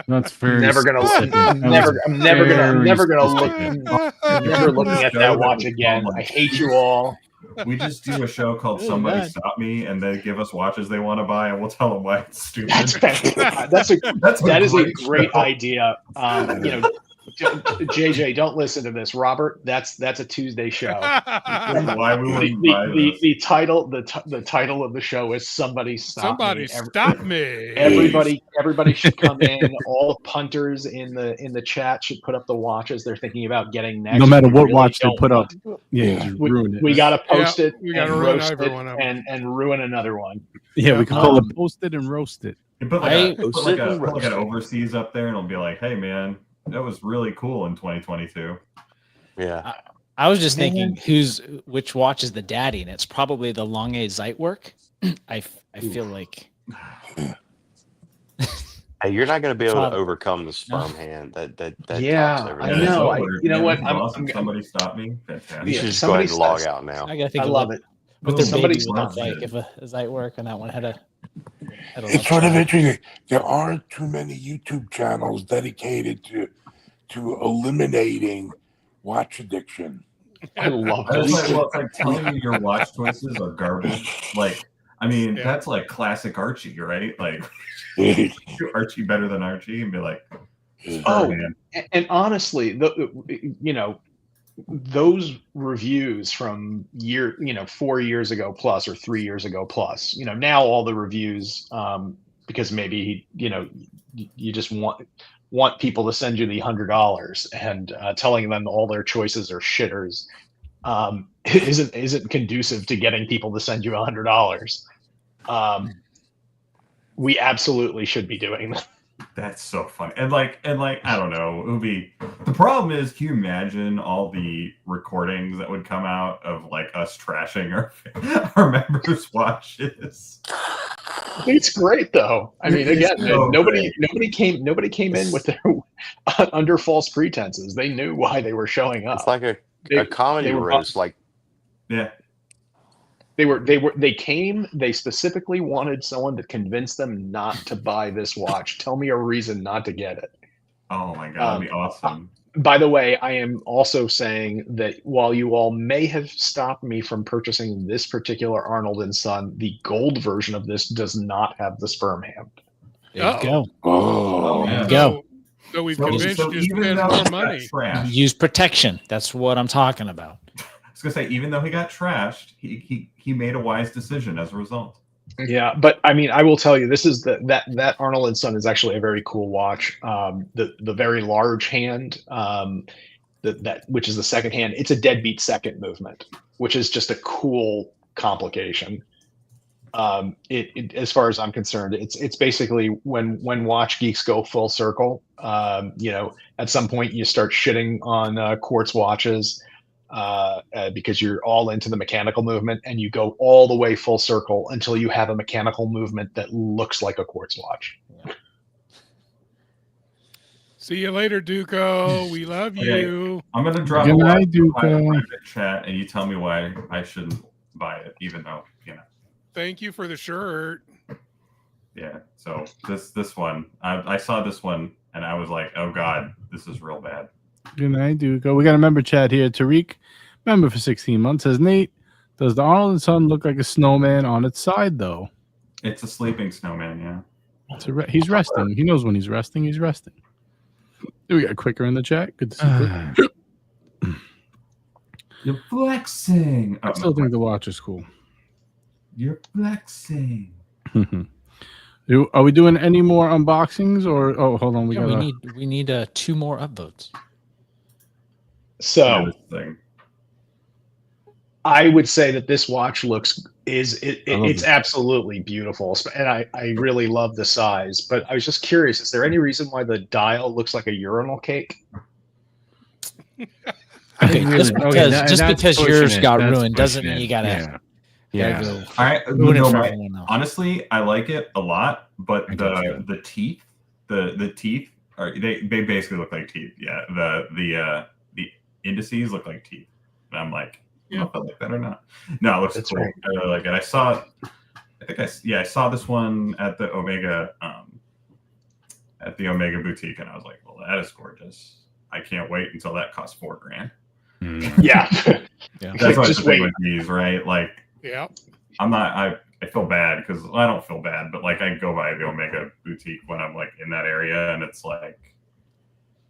That's very Never gonna specific. I'm That never was I'm never very gonna I'm never looking at that watch again. I hate you all. We just do a show called Really Somebody bad. Stop Me, and they give us watches they want to buy, and we'll tell them why it's stupid. That's fantastic. That is a great show. idea. JJ, don't listen to this, Robert. That's a Tuesday show. Why we wouldn't buy this. The title of the show is Somebody Stop Somebody Me. stop me! Everybody should come in. All punters in the chat should put up the watches they're thinking about getting next. No matter We what really watch they don't put up. want- Yeah, just ruin it. We gotta post Yeah, it. we gotta and ruin roast every it one of 'em. and ruin another one. Yeah, we can call it posted and roasted. You put I- like an overseas up there, and it'll be like, "Hey, man, that was really cool in 2022." Yeah. I was just thinking, which watch is the daddy, and it's probably the Lange Zeitwerk. I feel like Hey, you're not going to be able to Father. overcome the sperm hand. That Yeah, tops I everything. it's know. over. You know what? It's awesome. Somebody stop me. Fantastic. You Yeah, should just go ahead and somebody log says- out now. I gotta think I of love what, it. what their Somebody baby would look loves like it. if a Zeitwerk and that one had a. It's sort of interesting. There aren't too many YouTube channels dedicated to eliminating watch addiction. I love It's this. like telling you your watch choices are garbage. Like, I mean, Yeah. that's like classic Archie, right? Like, do Archie better than Archie, and be like, Oh, man. and honestly, those reviews from 4 years ago plus or 3 years ago plus, now all the reviews, because maybe you just want people to send you the $100, and telling them all their choices are shitters isn't conducive to getting people to send you $100. We absolutely should be doing that. That's so funny. And like, I don't know, it would be, the problem is, can you imagine all the recordings that would come out of like us trashing our members' watches? It's great though. I mean, again, so nobody came in with their under false pretenses. They knew why they were showing up. It's like a comedy roast. Like, yeah. They specifically wanted someone to convince them not to buy this watch. Tell me a reason not to get it. Oh my God, that'd be awesome. By the way, I am also saying that while you all may have stopped me from purchasing this particular Arnold & Son, the gold version of this does not have the sperm hand. There you go. Oh, There you go. So we've convinced you to spend more money. Use protection. That's what I'm talking about. I was gonna say, even though he got trashed, he made a wise decision as a result. Yeah, but I mean, I will tell you, this is that Arnold & Son is actually a very cool watch. The very large hand, which is the second hand, it's a deadbeat second movement, which is just a cool complication. As far as I'm concerned, it's basically when watch geeks go full circle. At some point you start shitting on quartz watches. Because you're all into the mechanical movement, and you go all the way full circle until you have a mechanical movement that looks like a quartz watch. See you later, Duco. We love you. I'm going to drop Good night, a Duco. private chat, and you tell me why I shouldn't buy it, even though, Thank you for the shirt. Yeah, so this one, I saw this one, and I was like, oh God, this is real bad. Good night, Duco. We got a member chat here. Tariq, member for 16 months, says, Nate, does the Arnold & Son look like a snowman on its side, though? It's a sleeping snowman, yeah. He's resting. He knows when he's resting. He's resting. We got Quicker in the chat. Good to see Quicker. You're flexing. I still think the watch is cool. You're flexing. Are we doing any more unboxings, or hold on, we need 2 more upvotes. So I would say that this watch it's absolutely beautiful, and I really love the size. But I was just curious: is there any reason why the dial looks like a urinal cake? Okay, just because yours got ruined doesn't mean you gotta. Honestly, I like it a lot, but the teeth are they basically look like teeth. Yeah, the indices look like teeth. And I'm like, I don't know if I like that or not. No, it looks cool. Right. I really like it. I saw this one at the Omega boutique, and I was like, well, that is gorgeous. I can't wait until that costs $4,000. Yeah. That's what I think with these, right? Like, yeah. I feel bad because I don't feel bad, but like I go by the Omega boutique when I'm like in that area, and it's like,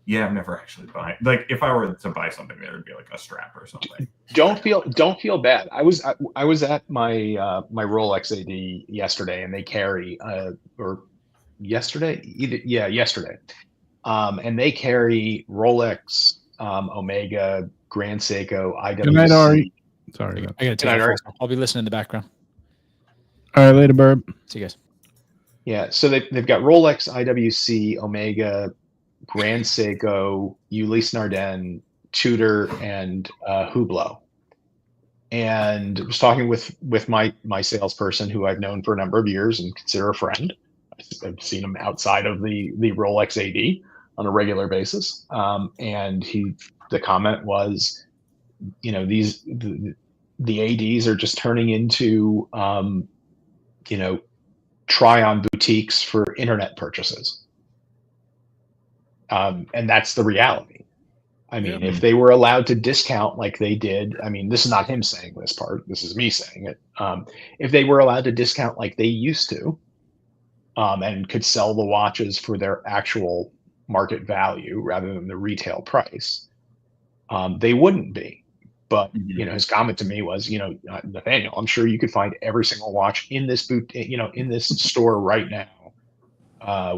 yeah, I'm never actually buying. Like, if I were to buy something, there would be like a strap or something. Don't feel bad. I was at my my Rolex AD yesterday, and they carry yesterday, and they carry Rolex, Omega, Grand Seiko, IWC. Good night, Ari. Sorry, I gotta take it. I'll be listening in the background. All right, later, Burb. See you guys. Yeah, so they've got Rolex, IWC, Omega, Grand Seiko, Ulysse Nardin, Tudor, and Hublot. And I was talking with my salesperson, who I've known for a number of years and consider a friend. I've seen him outside of the Rolex AD on a regular basis. And the comment was, the ADs are just turning into, try-on boutiques for internet purchases. And that's the reality. I mean, if they were allowed to discount like they did, I mean, this is not him saying this part, this is me saying it. If they were allowed to discount like they used to, and could sell the watches for their actual market value rather than the retail price, they wouldn't be. But his comment to me was, Nathaniel, I'm sure you could find every single watch in this in this store right now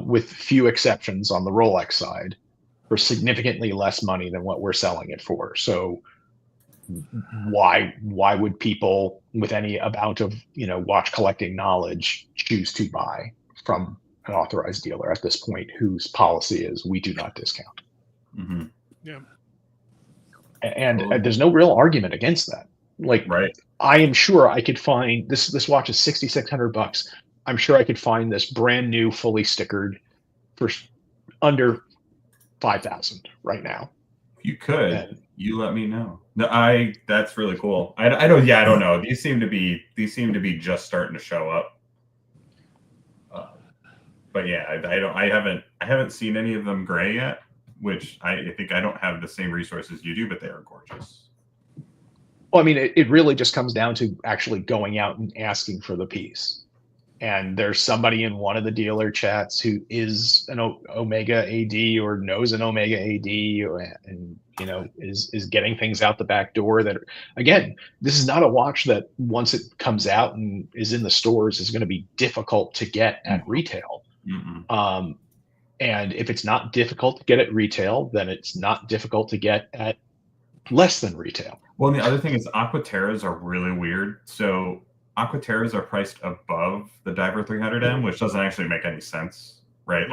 with few exceptions on the Rolex side, for significantly less money than what we're selling it for. So why would people with any amount of watch collecting knowledge choose to buy from an authorized dealer at this point whose policy is we do not discount? Mm-hmm. Yeah. And there's no real argument against that. Like, right. I am sure I could find this watch is $6,600. I'm sure I could find this brand new, fully stickered for under 5,000 right now. You could. And you let me know. No, that's really cool. I don't. Yeah, I don't know. These seem to be just starting to show up. But yeah, I haven't seen any of them gray yet. Which I think I don't have the same resources you do, but they are gorgeous. Well, I mean, it really just comes down to actually going out and asking for the piece. And there's somebody in one of the dealer chats who is an Omega AD or knows an Omega AD and is getting things out the back door. That, again, this is not a watch that once it comes out and is in the stores is going to be difficult to get at retail. Mm-hmm. And if it's not difficult to get at retail, then it's not difficult to get at less than retail. Well, and the other thing is Aquaterras are really weird. So Aquaterras are priced above the Diver 300M, which doesn't actually make any sense, right?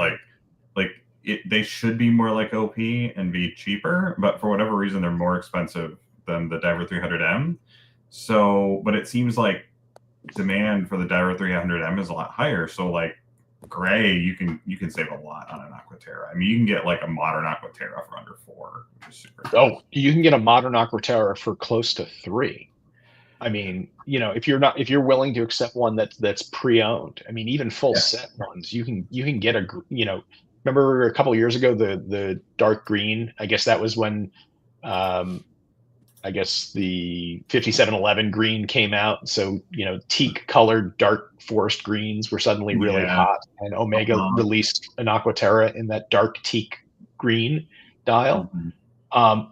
They should be more like OP and be cheaper, but for whatever reason, they're more expensive than the Diver 300M. So, but it seems like demand for the Diver 300M is a lot higher. So like, gray, you can save a lot on an Aquaterra. I mean, you can get like a modern Aquaterra for under $4, which is super cool. Oh, you can get a modern Aquaterra for close to $3. I mean, if you're willing to accept one that's pre-owned. I mean, even full set ones, you can get remember a couple of years ago the dark green. I guess that was when I guess the 5711 green came out. So, teak colored dark forest greens were suddenly really hot. And Omega released an Aquaterra in that dark teak green dial. Mm-hmm.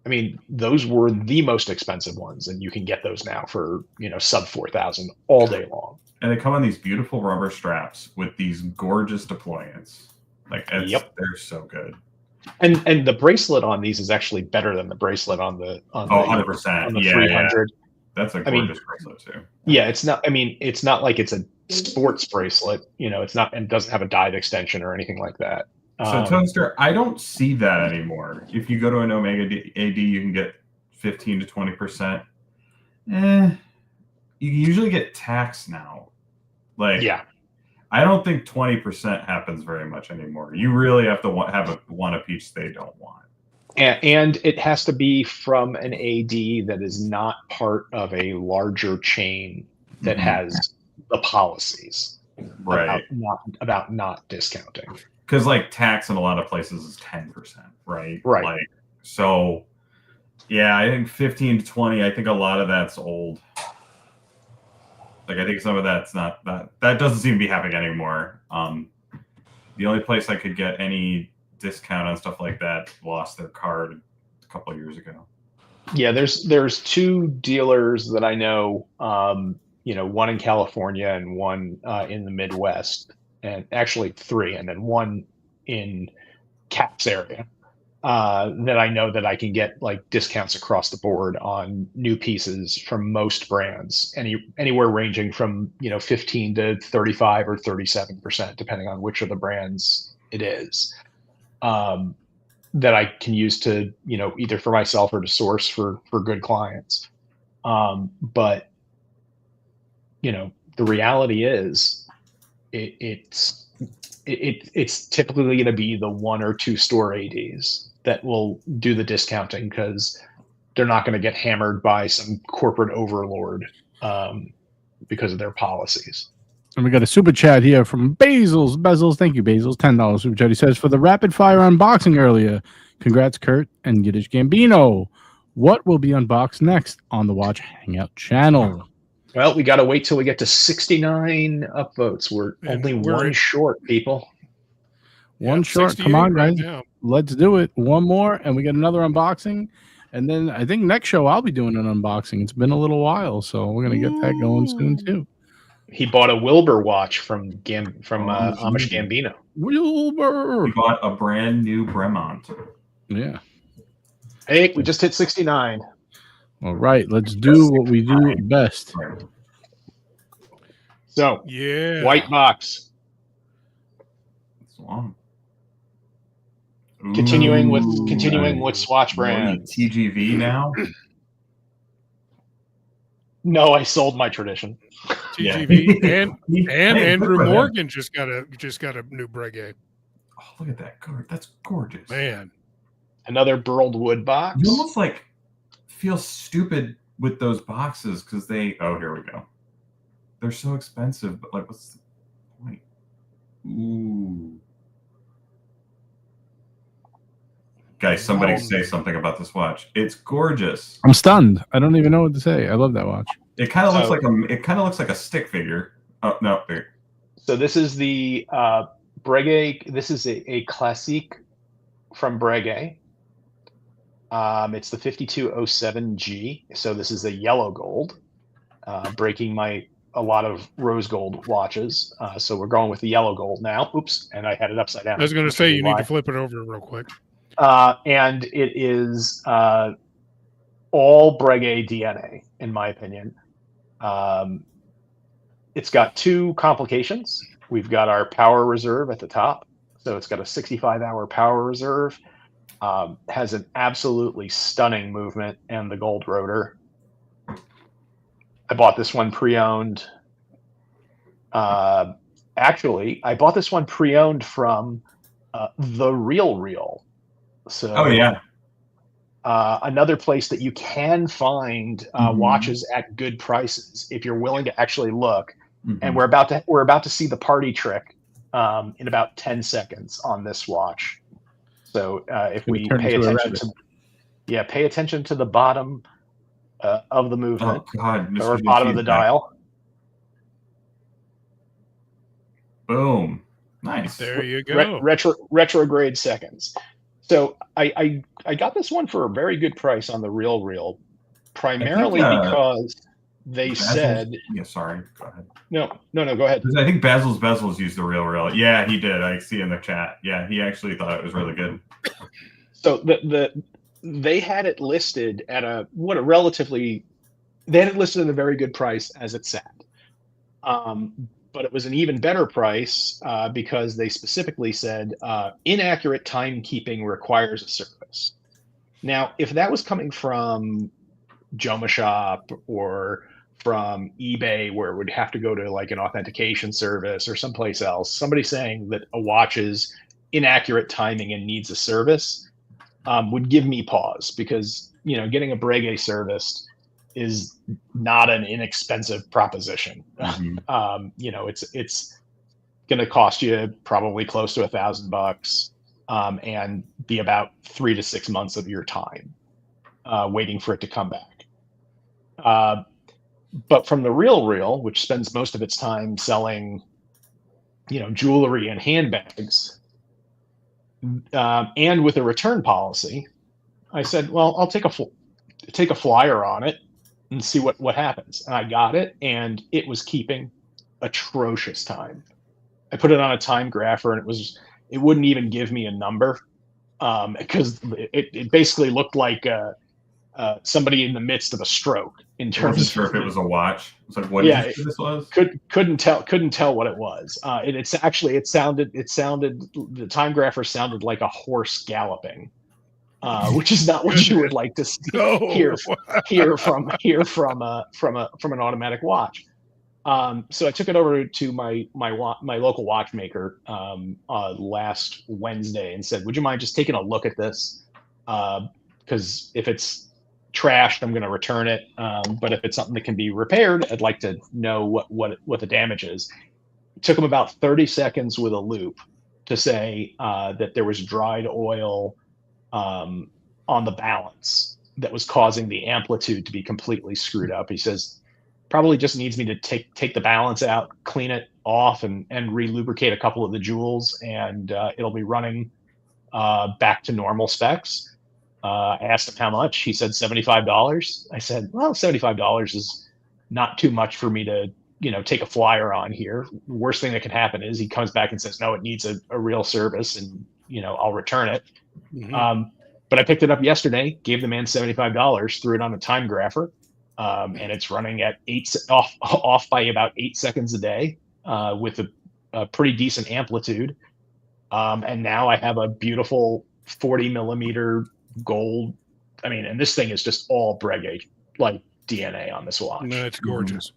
I mean, those were the most expensive ones. And you can get those now for, sub 4,000 all day long. And they come on these beautiful rubber straps with these gorgeous deployants. They're so good. And the bracelet on these is actually better than the bracelet on the 100%. On the 300. Yeah. That's a gorgeous bracelet too. Yeah, it's not like it's a sports bracelet. It's not, and doesn't have a dive extension or anything like that. So Toaster, I don't see that anymore. If you go to an Omega AD, you can get 15 to 20%. You usually get tax now. I don't think 20% happens very much anymore. You really have to have one a piece they don't want. And it has to be from an AD that is not part of a larger chain that has the policies about not discounting. Because tax in a lot of places is 10%, right? Right. I think 15 to 20. I think a lot of that's old. I think some of that's not that doesn't seem to be happening anymore. The only place I could get any discount on stuff like that lost their card a couple of years ago. Yeah, there's two dealers that I know, one in California and one in the Midwest, and actually three, and then one in Caps area. That I know that I can get discounts across the board on new pieces from most brands, anywhere ranging from 15 to 35 or 37%, depending on which of the brands it is. That I can use to either for myself or to source for good clients. But the reality is it's typically going to be the one or two store ADs that will do the discounting because they're not going to get hammered by some corporate overlord because of their policies. And we got a super chat here from Bezos. Thank you, Bezos. $10 super chat. He says, for the rapid fire unboxing earlier, congrats, Kurt and Yiddish Gambino. What will be unboxed next on the Watch Hangout channel? Well, we got to wait till we get to 69 upvotes. We're only one short, people. One short. Come on, guys. Right, let's do it. One more, and we get another unboxing. And then I think next show I'll be doing an unboxing. It's been a little while, so we're going to get that going soon, too. He bought a Wilbur watch from Amish Gambino. Wilbur. He bought a brand new Bremont. Yeah. Hey, we just hit 69. All right, let's do what we do best. So, Yeah. white box. It's long. Continuing with Swatch brand. TGV now. No, I sold my tradition. TGV and Hey, Andrew good for him. Morgan just got a new Breguet. Oh, look at that. That's gorgeous. Man. Another burled wood box. You almost like feel stupid with those boxes because they. Oh, here we go. They're so expensive, but like, what's the point? Ooh. Guys, somebody say something about this watch. It's gorgeous. I'm stunned. I don't even know what to say. I love that watch. It kind of looks like a stick figure. Oh no! Here. So this is the Breguet. This is a classique from Breguet. It's the 5207G. So this is a yellow gold, breaking a lot of rose gold watches. So we're going with the yellow gold now. Oops, and I had it upside down. I was going to say you need to flip it over real quick. And it is all Breguet DNA, in my opinion. It's got two complications. We've got our power reserve at the top. So it's got a 65-hour power reserve. Has an absolutely stunning movement and the gold rotor. I bought this one pre-owned. Actually, I bought this one pre-owned from The Real. So, oh yeah, another place that you can find watches at good prices if you're willing to actually look. And we're about to see the party trick in about 10 seconds on this watch. So if we pay attention to the bottom of the movement, or bottom of the dial. Boom! Nice. There you go. Retrograde seconds. So I got this one for a very good price on the Real, primarily because they said. Yeah, sorry. Go ahead. No, go ahead. I think Basil's Bezels used the Real. Yeah, he did. I see in the chat. Yeah, he actually thought it was really good. So they had it listed at a very good price as it sat. But it was an even better price because they specifically said inaccurate timekeeping requires a service. Now, if that was coming from Joma Shop or from eBay, where it would have to go to like an authentication service or someplace else, somebody saying that a watch is inaccurate timing and needs a service would give me pause, because getting a Breguet serviced is not an inexpensive proposition. It's going to cost you probably close to $1,000 and be about 3 to 6 months of your time waiting for it to come back. But from the Real, which spends most of its time selling, jewelry and handbags, and with a return policy, I said, well, I'll take a flyer on it and see what happens. And I got it, and it was keeping atrocious time. I put it on a time grapher, and it wouldn't even give me a number because it basically looked like somebody in the midst of a stroke. In terms, I wasn't sure if it was a watch. It's like, what did you say this was? Couldn't tell what it was. It sounded the time grapher sounded like a horse galloping. Which is not what you would like to see, hear from an automatic watch. So I took it over to my local watchmaker last Wednesday and said, "Would you mind just taking a look at this? Because if it's trashed, I'm going to return it. But if it's something that can be repaired, I'd like to know what the damage is." It took him about 30 seconds with a loop to say that there was dried oil on the balance that was causing the amplitude to be completely screwed up. He says probably just needs me to take the balance out, clean it off, and re-lubricate a couple of the jewels, and it'll be running back to normal specs. I asked him how much. He said $75. I said, well, $75 is not too much for me to take a flyer on here. Worst thing that can happen is he comes back and says, no, it needs a real service, and I'll return it. Mhm. But I picked it up yesterday, gave the man $75, threw it on a time grapher, and it's running at off by about 8 seconds a day, with a pretty decent amplitude. And now I have a beautiful 40 millimeter gold. I mean, and this thing is just all Breguet like DNA on this watch. That's gorgeous.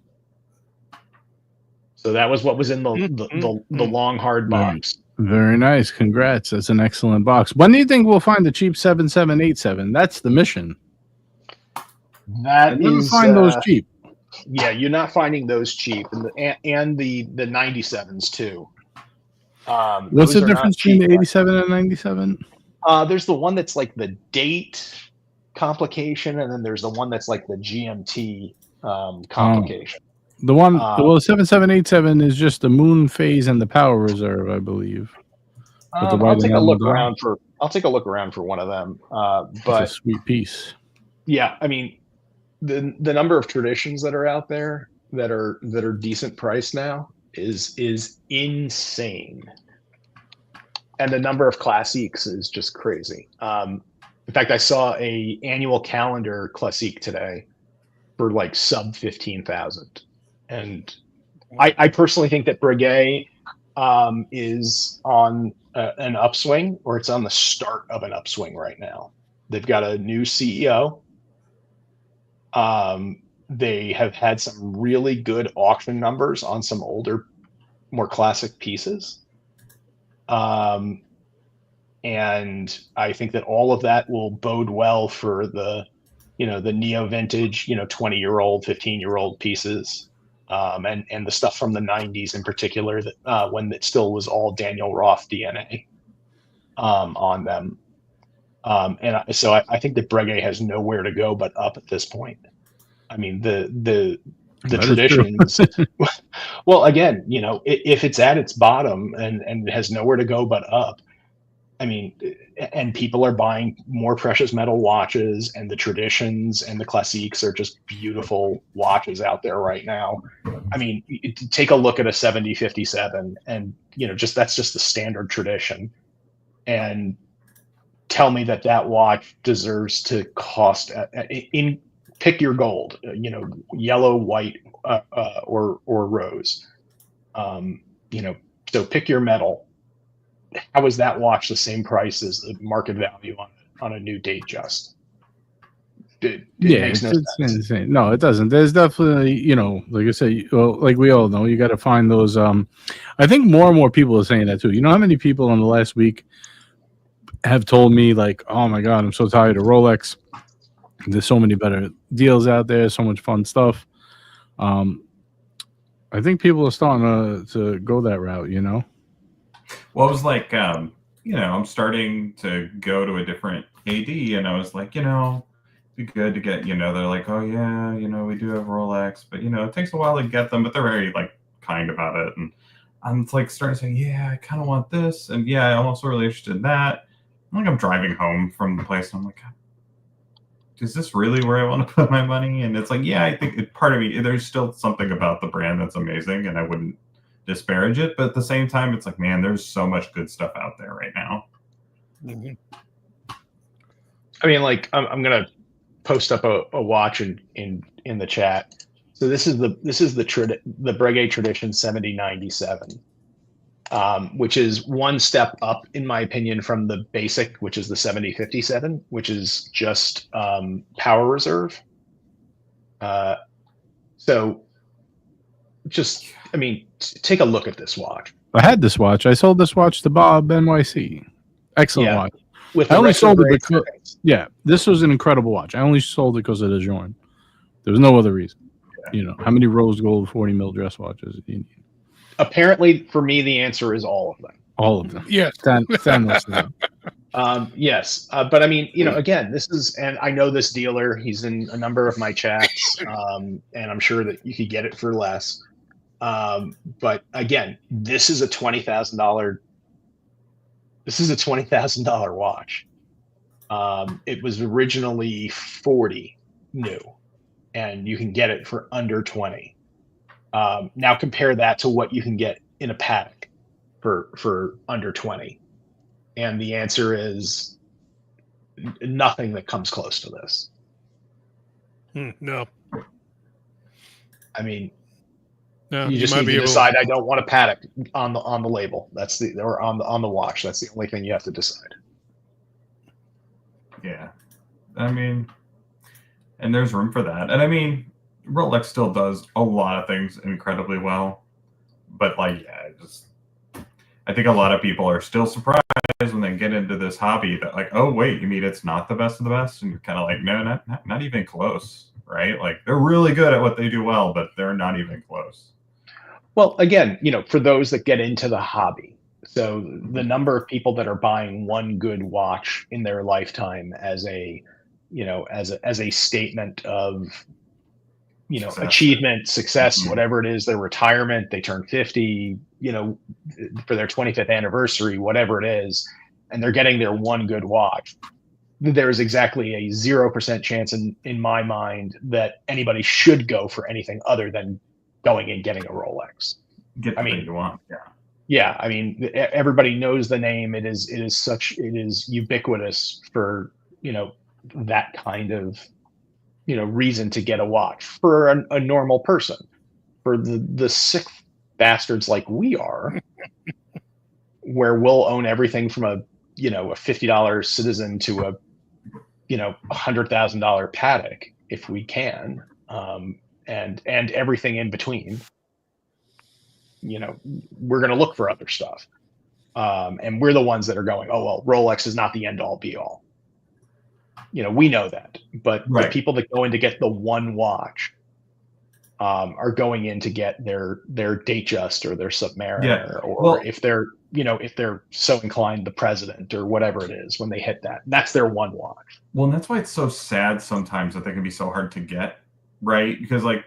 So that was what was in the long hard box. Very nice. Congrats. That's an excellent box. When do you think we'll find the cheap 7787? That's the mission. That is find those cheap. Yeah, you're not finding those cheap, and the 97s too. What's the difference between the 87 and 97? There's the one that's like the date complication, and then there's the one that's like the GMT complication. The one, 7787 is just the moon phase and the power reserve, I believe. I'll take a look around for one of them. But it's a sweet piece. Yeah, I mean, the number of traditions that are out there that are decent price now is insane, and the number of classiques is just crazy. In fact, I saw a annual calendar classique today for like sub 15,000. And I personally think that Breguet is on an upswing, or it's on the start of an upswing right now. They've got a new CEO. They have had some really good auction numbers on some older, more classic pieces. And I think that all of that will bode well for the neo vintage, 20-year-old, 15-year-old pieces. And the stuff from the 90s in particular, that when it still was all Daniel Roth DNA on them. So I think that Breguet has nowhere to go but up at this point. I mean, the traditions. Well, again, if it's at its bottom and it has nowhere to go but up, I mean, and people are buying more precious metal watches, and the traditions and the classiques are just beautiful watches out there right now. I mean, take a look at a 7057, and that's just the standard tradition, and tell me that watch deserves to cost pick your gold, yellow, white, or rose. So pick your metal. How is that watch the same price as the market value on a new date just? It makes no sense. Insane. No, it doesn't. There's definitely, like I said, like we all know, you got to find those. I think more and more people are saying that too. You know how many people in the last week have told me, like, oh my God, I'm so tired of Rolex. There's so many better deals out there, so much fun stuff. I think people are starting to go that route, Well, it was like, I'm starting to go to a different AD, and I was like, it'd be good to get, they're like, oh yeah, we do have Rolex, but it takes a while to get them, but they're very like kind about it. And I'm like starting saying, yeah, I kind of want this, and yeah, I'm also really interested in that. I'm driving home from the place, and I'm like, is this really where I want to put my money? And it's like, yeah, I think part of me, there's still something about the brand that's amazing, and I wouldn't disparage it, but at the same time, it's like, man, there's so much good stuff out there right now. Mhm. I mean, like, I'm gonna post up a watch in the chat. So this is the Breguet Tradition 7097, which is one step up, in my opinion, from the basic, which is the 7057, which is just power reserve. So just, I mean, take a look at this watch. I had this watch. I sold this watch to Bob NYC. Excellent watch. I only sold it because, this was an incredible watch. I only sold it because of the DeJourn. There was no other reason. How many rose gold 40 mil dress watches do you need? Apparently, for me, the answer is all of them. All of them. Yes. Yes. But I mean, again, this is, and I know this dealer, he's in a number of my chats, and I'm sure that you could get it for less. But again, this is a $20,000 watch. It was originally 40 new, and you can get it for under 20. Now compare that to what you can get in a Patek for under 20. And the answer is nothing that comes close to this. No. I mean, no, you just might need be to able decide. I don't want a Patek on the label. That's or on the watch. That's the only thing you have to decide. Yeah, I mean, and there's room for that. And I mean, Rolex still does a lot of things incredibly well, but like, yeah, I think a lot of people are still surprised when they get into this hobby that like, oh wait, you mean it's not the best of the best? And you're kind of like, no, not even close, right? Like they're really good at what they do well, but they're not even close. Well, again, for those that get into the hobby, so the number of people that are buying one good watch in their lifetime as a statement of success. Achievement, success, whatever it is, their retirement, they turn 50, for their 25th anniversary, whatever it is, and they're getting their one good watch. There's exactly a 0% chance in my mind that anybody should go for anything other than going and getting a Rolex. Get the thing you want, yeah. Yeah, I mean, everybody knows the name. It is ubiquitous for that kind of reason to get a watch for a normal person. For the sick bastards like we are, where we'll own everything from a $50 Citizen to a $100,000 Patek if we can, and everything in between. We're going to look for other stuff, and we're the ones that are going, oh well, Rolex is not the end all be all. We know that, but the people that go in to get the one watch are going in to get their Datejust or their Submariner, or if they're so inclined, the President or whatever it is, when they hit that's their one watch. Well, and that's why it's so sad sometimes that they can be so hard to get, right? Because like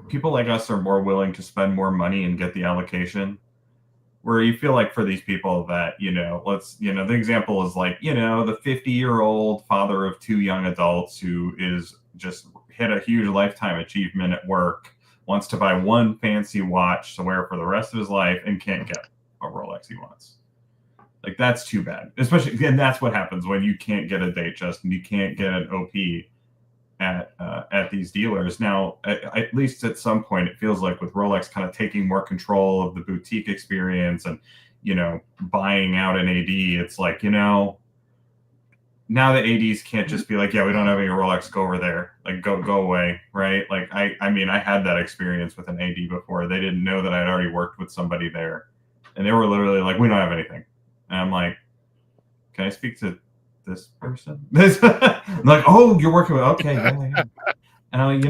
people like us are more willing to spend more money and get the allocation. Where you feel like for these people that, the example is like, the 50-year-old father of 2 young adults who is just hit a huge lifetime achievement at work, wants to buy one fancy watch to wear for the rest of his life and can't get a Rolex he wants. Like, that's too bad. Especially, and that's what happens when you can't get a Datejust and you can't get an OP at these dealers. Now, at least at some point, it feels like with Rolex kind of taking more control of the boutique experience and, buying out an AD, it's like, now the ADs can't just be like, yeah, we don't have any Rolex, go over there, like go away, right? Like, I mean, I had that experience with an AD before. They didn't know that I'd already worked with somebody there, and they were literally like, we don't have anything. And I'm like, can I speak to this person? I'm like, oh, you're working with, okay, yeah. And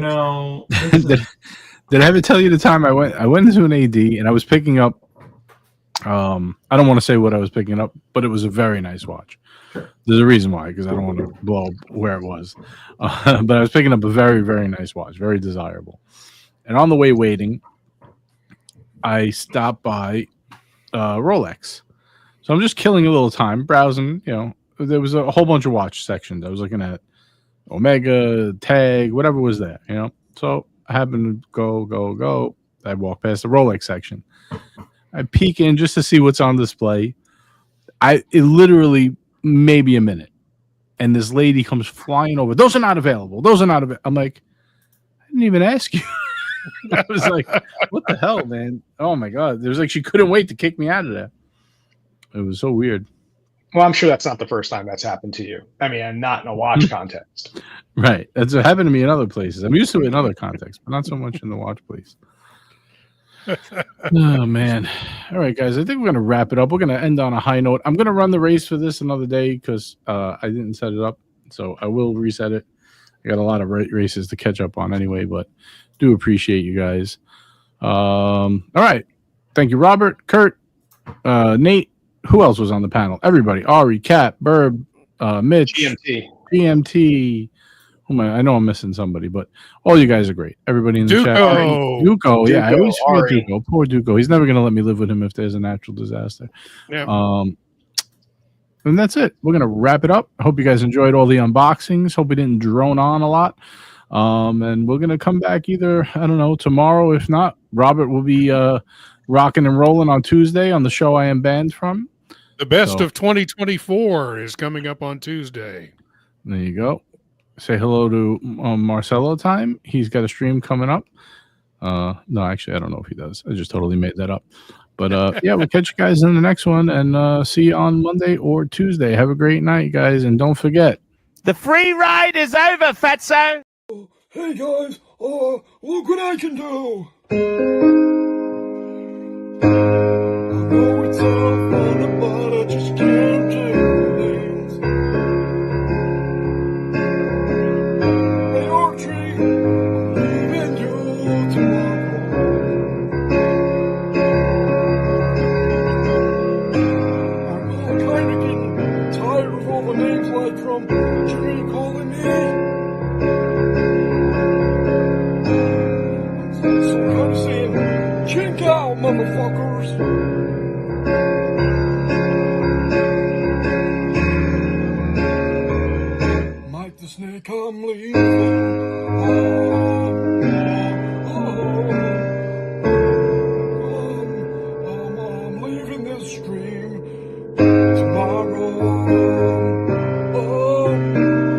did I ever tell you the time I went into an AD and I was picking up, I don't want to say what I was picking up, but it was a very nice watch. There's a reason why, because I don't want to blow up where it was. But I was picking up a very, very nice watch, very desirable. And on the way waiting, I stopped by Rolex. So I'm just killing a little time, browsing, there was a whole bunch of watch sections. I was looking at Omega, Tag, whatever was there, So I happened to go. I walked past the Rolex section. I peek in just to see what's on display. It literally maybe a minute. And this lady comes flying over. Those are not available. I'm like, I didn't even ask you. I was like, what the hell, man? Oh my God. It was like she couldn't wait to kick me out of there. It was so weird. Well, I'm sure that's not the first time that's happened to you. I mean, not in a watch context. Right. That's what happened to me in other places. I'm used to it in other contexts, but not so much in the watch place. Oh, man. All right, guys. I think we're going to wrap it up. We're going to end on a high note. I'm going to run the race for this another day because I didn't set it up. So I will reset it. I got a lot of races to catch up on anyway, but do appreciate you guys. All right. Thank you, Robert, Kurt, Nate. Who else was on the panel? Everybody. Ari, Kat, Burb, Mitch, GMT. I know I'm missing somebody, but all you guys are great. Everybody in the chat. Duco. Yeah, I always forget Duco. Poor Duco. He's never going to let me live with him if there's a natural disaster. Yeah. And that's it. We're going to wrap it up. I hope you guys enjoyed all the unboxings. Hope we didn't drone on a lot. And we're gonna come back either, I don't know, tomorrow. If not, Robert will be rocking and rolling on Tuesday on the show I am banned from. The best of 2024 is coming up on Tuesday. There you go. Say hello to Marcelo time. He's got a stream coming up. No, actually, I don't know if he does. I just totally made that up. But yeah, we'll catch you guys in the next one and see you on Monday or Tuesday. Have a great night, guys. And don't forget, The free ride is over, fatso. Hey guys, look what I can do! I know it's all fun, but I just can't do things. Hey Archie, I'm leaving you tomorrow. I'm kinda getting tired of all the names like from Jimmy calling me. So I'm kind of saying, chink out, motherfuckers. Mike the Snake, I'm leaving.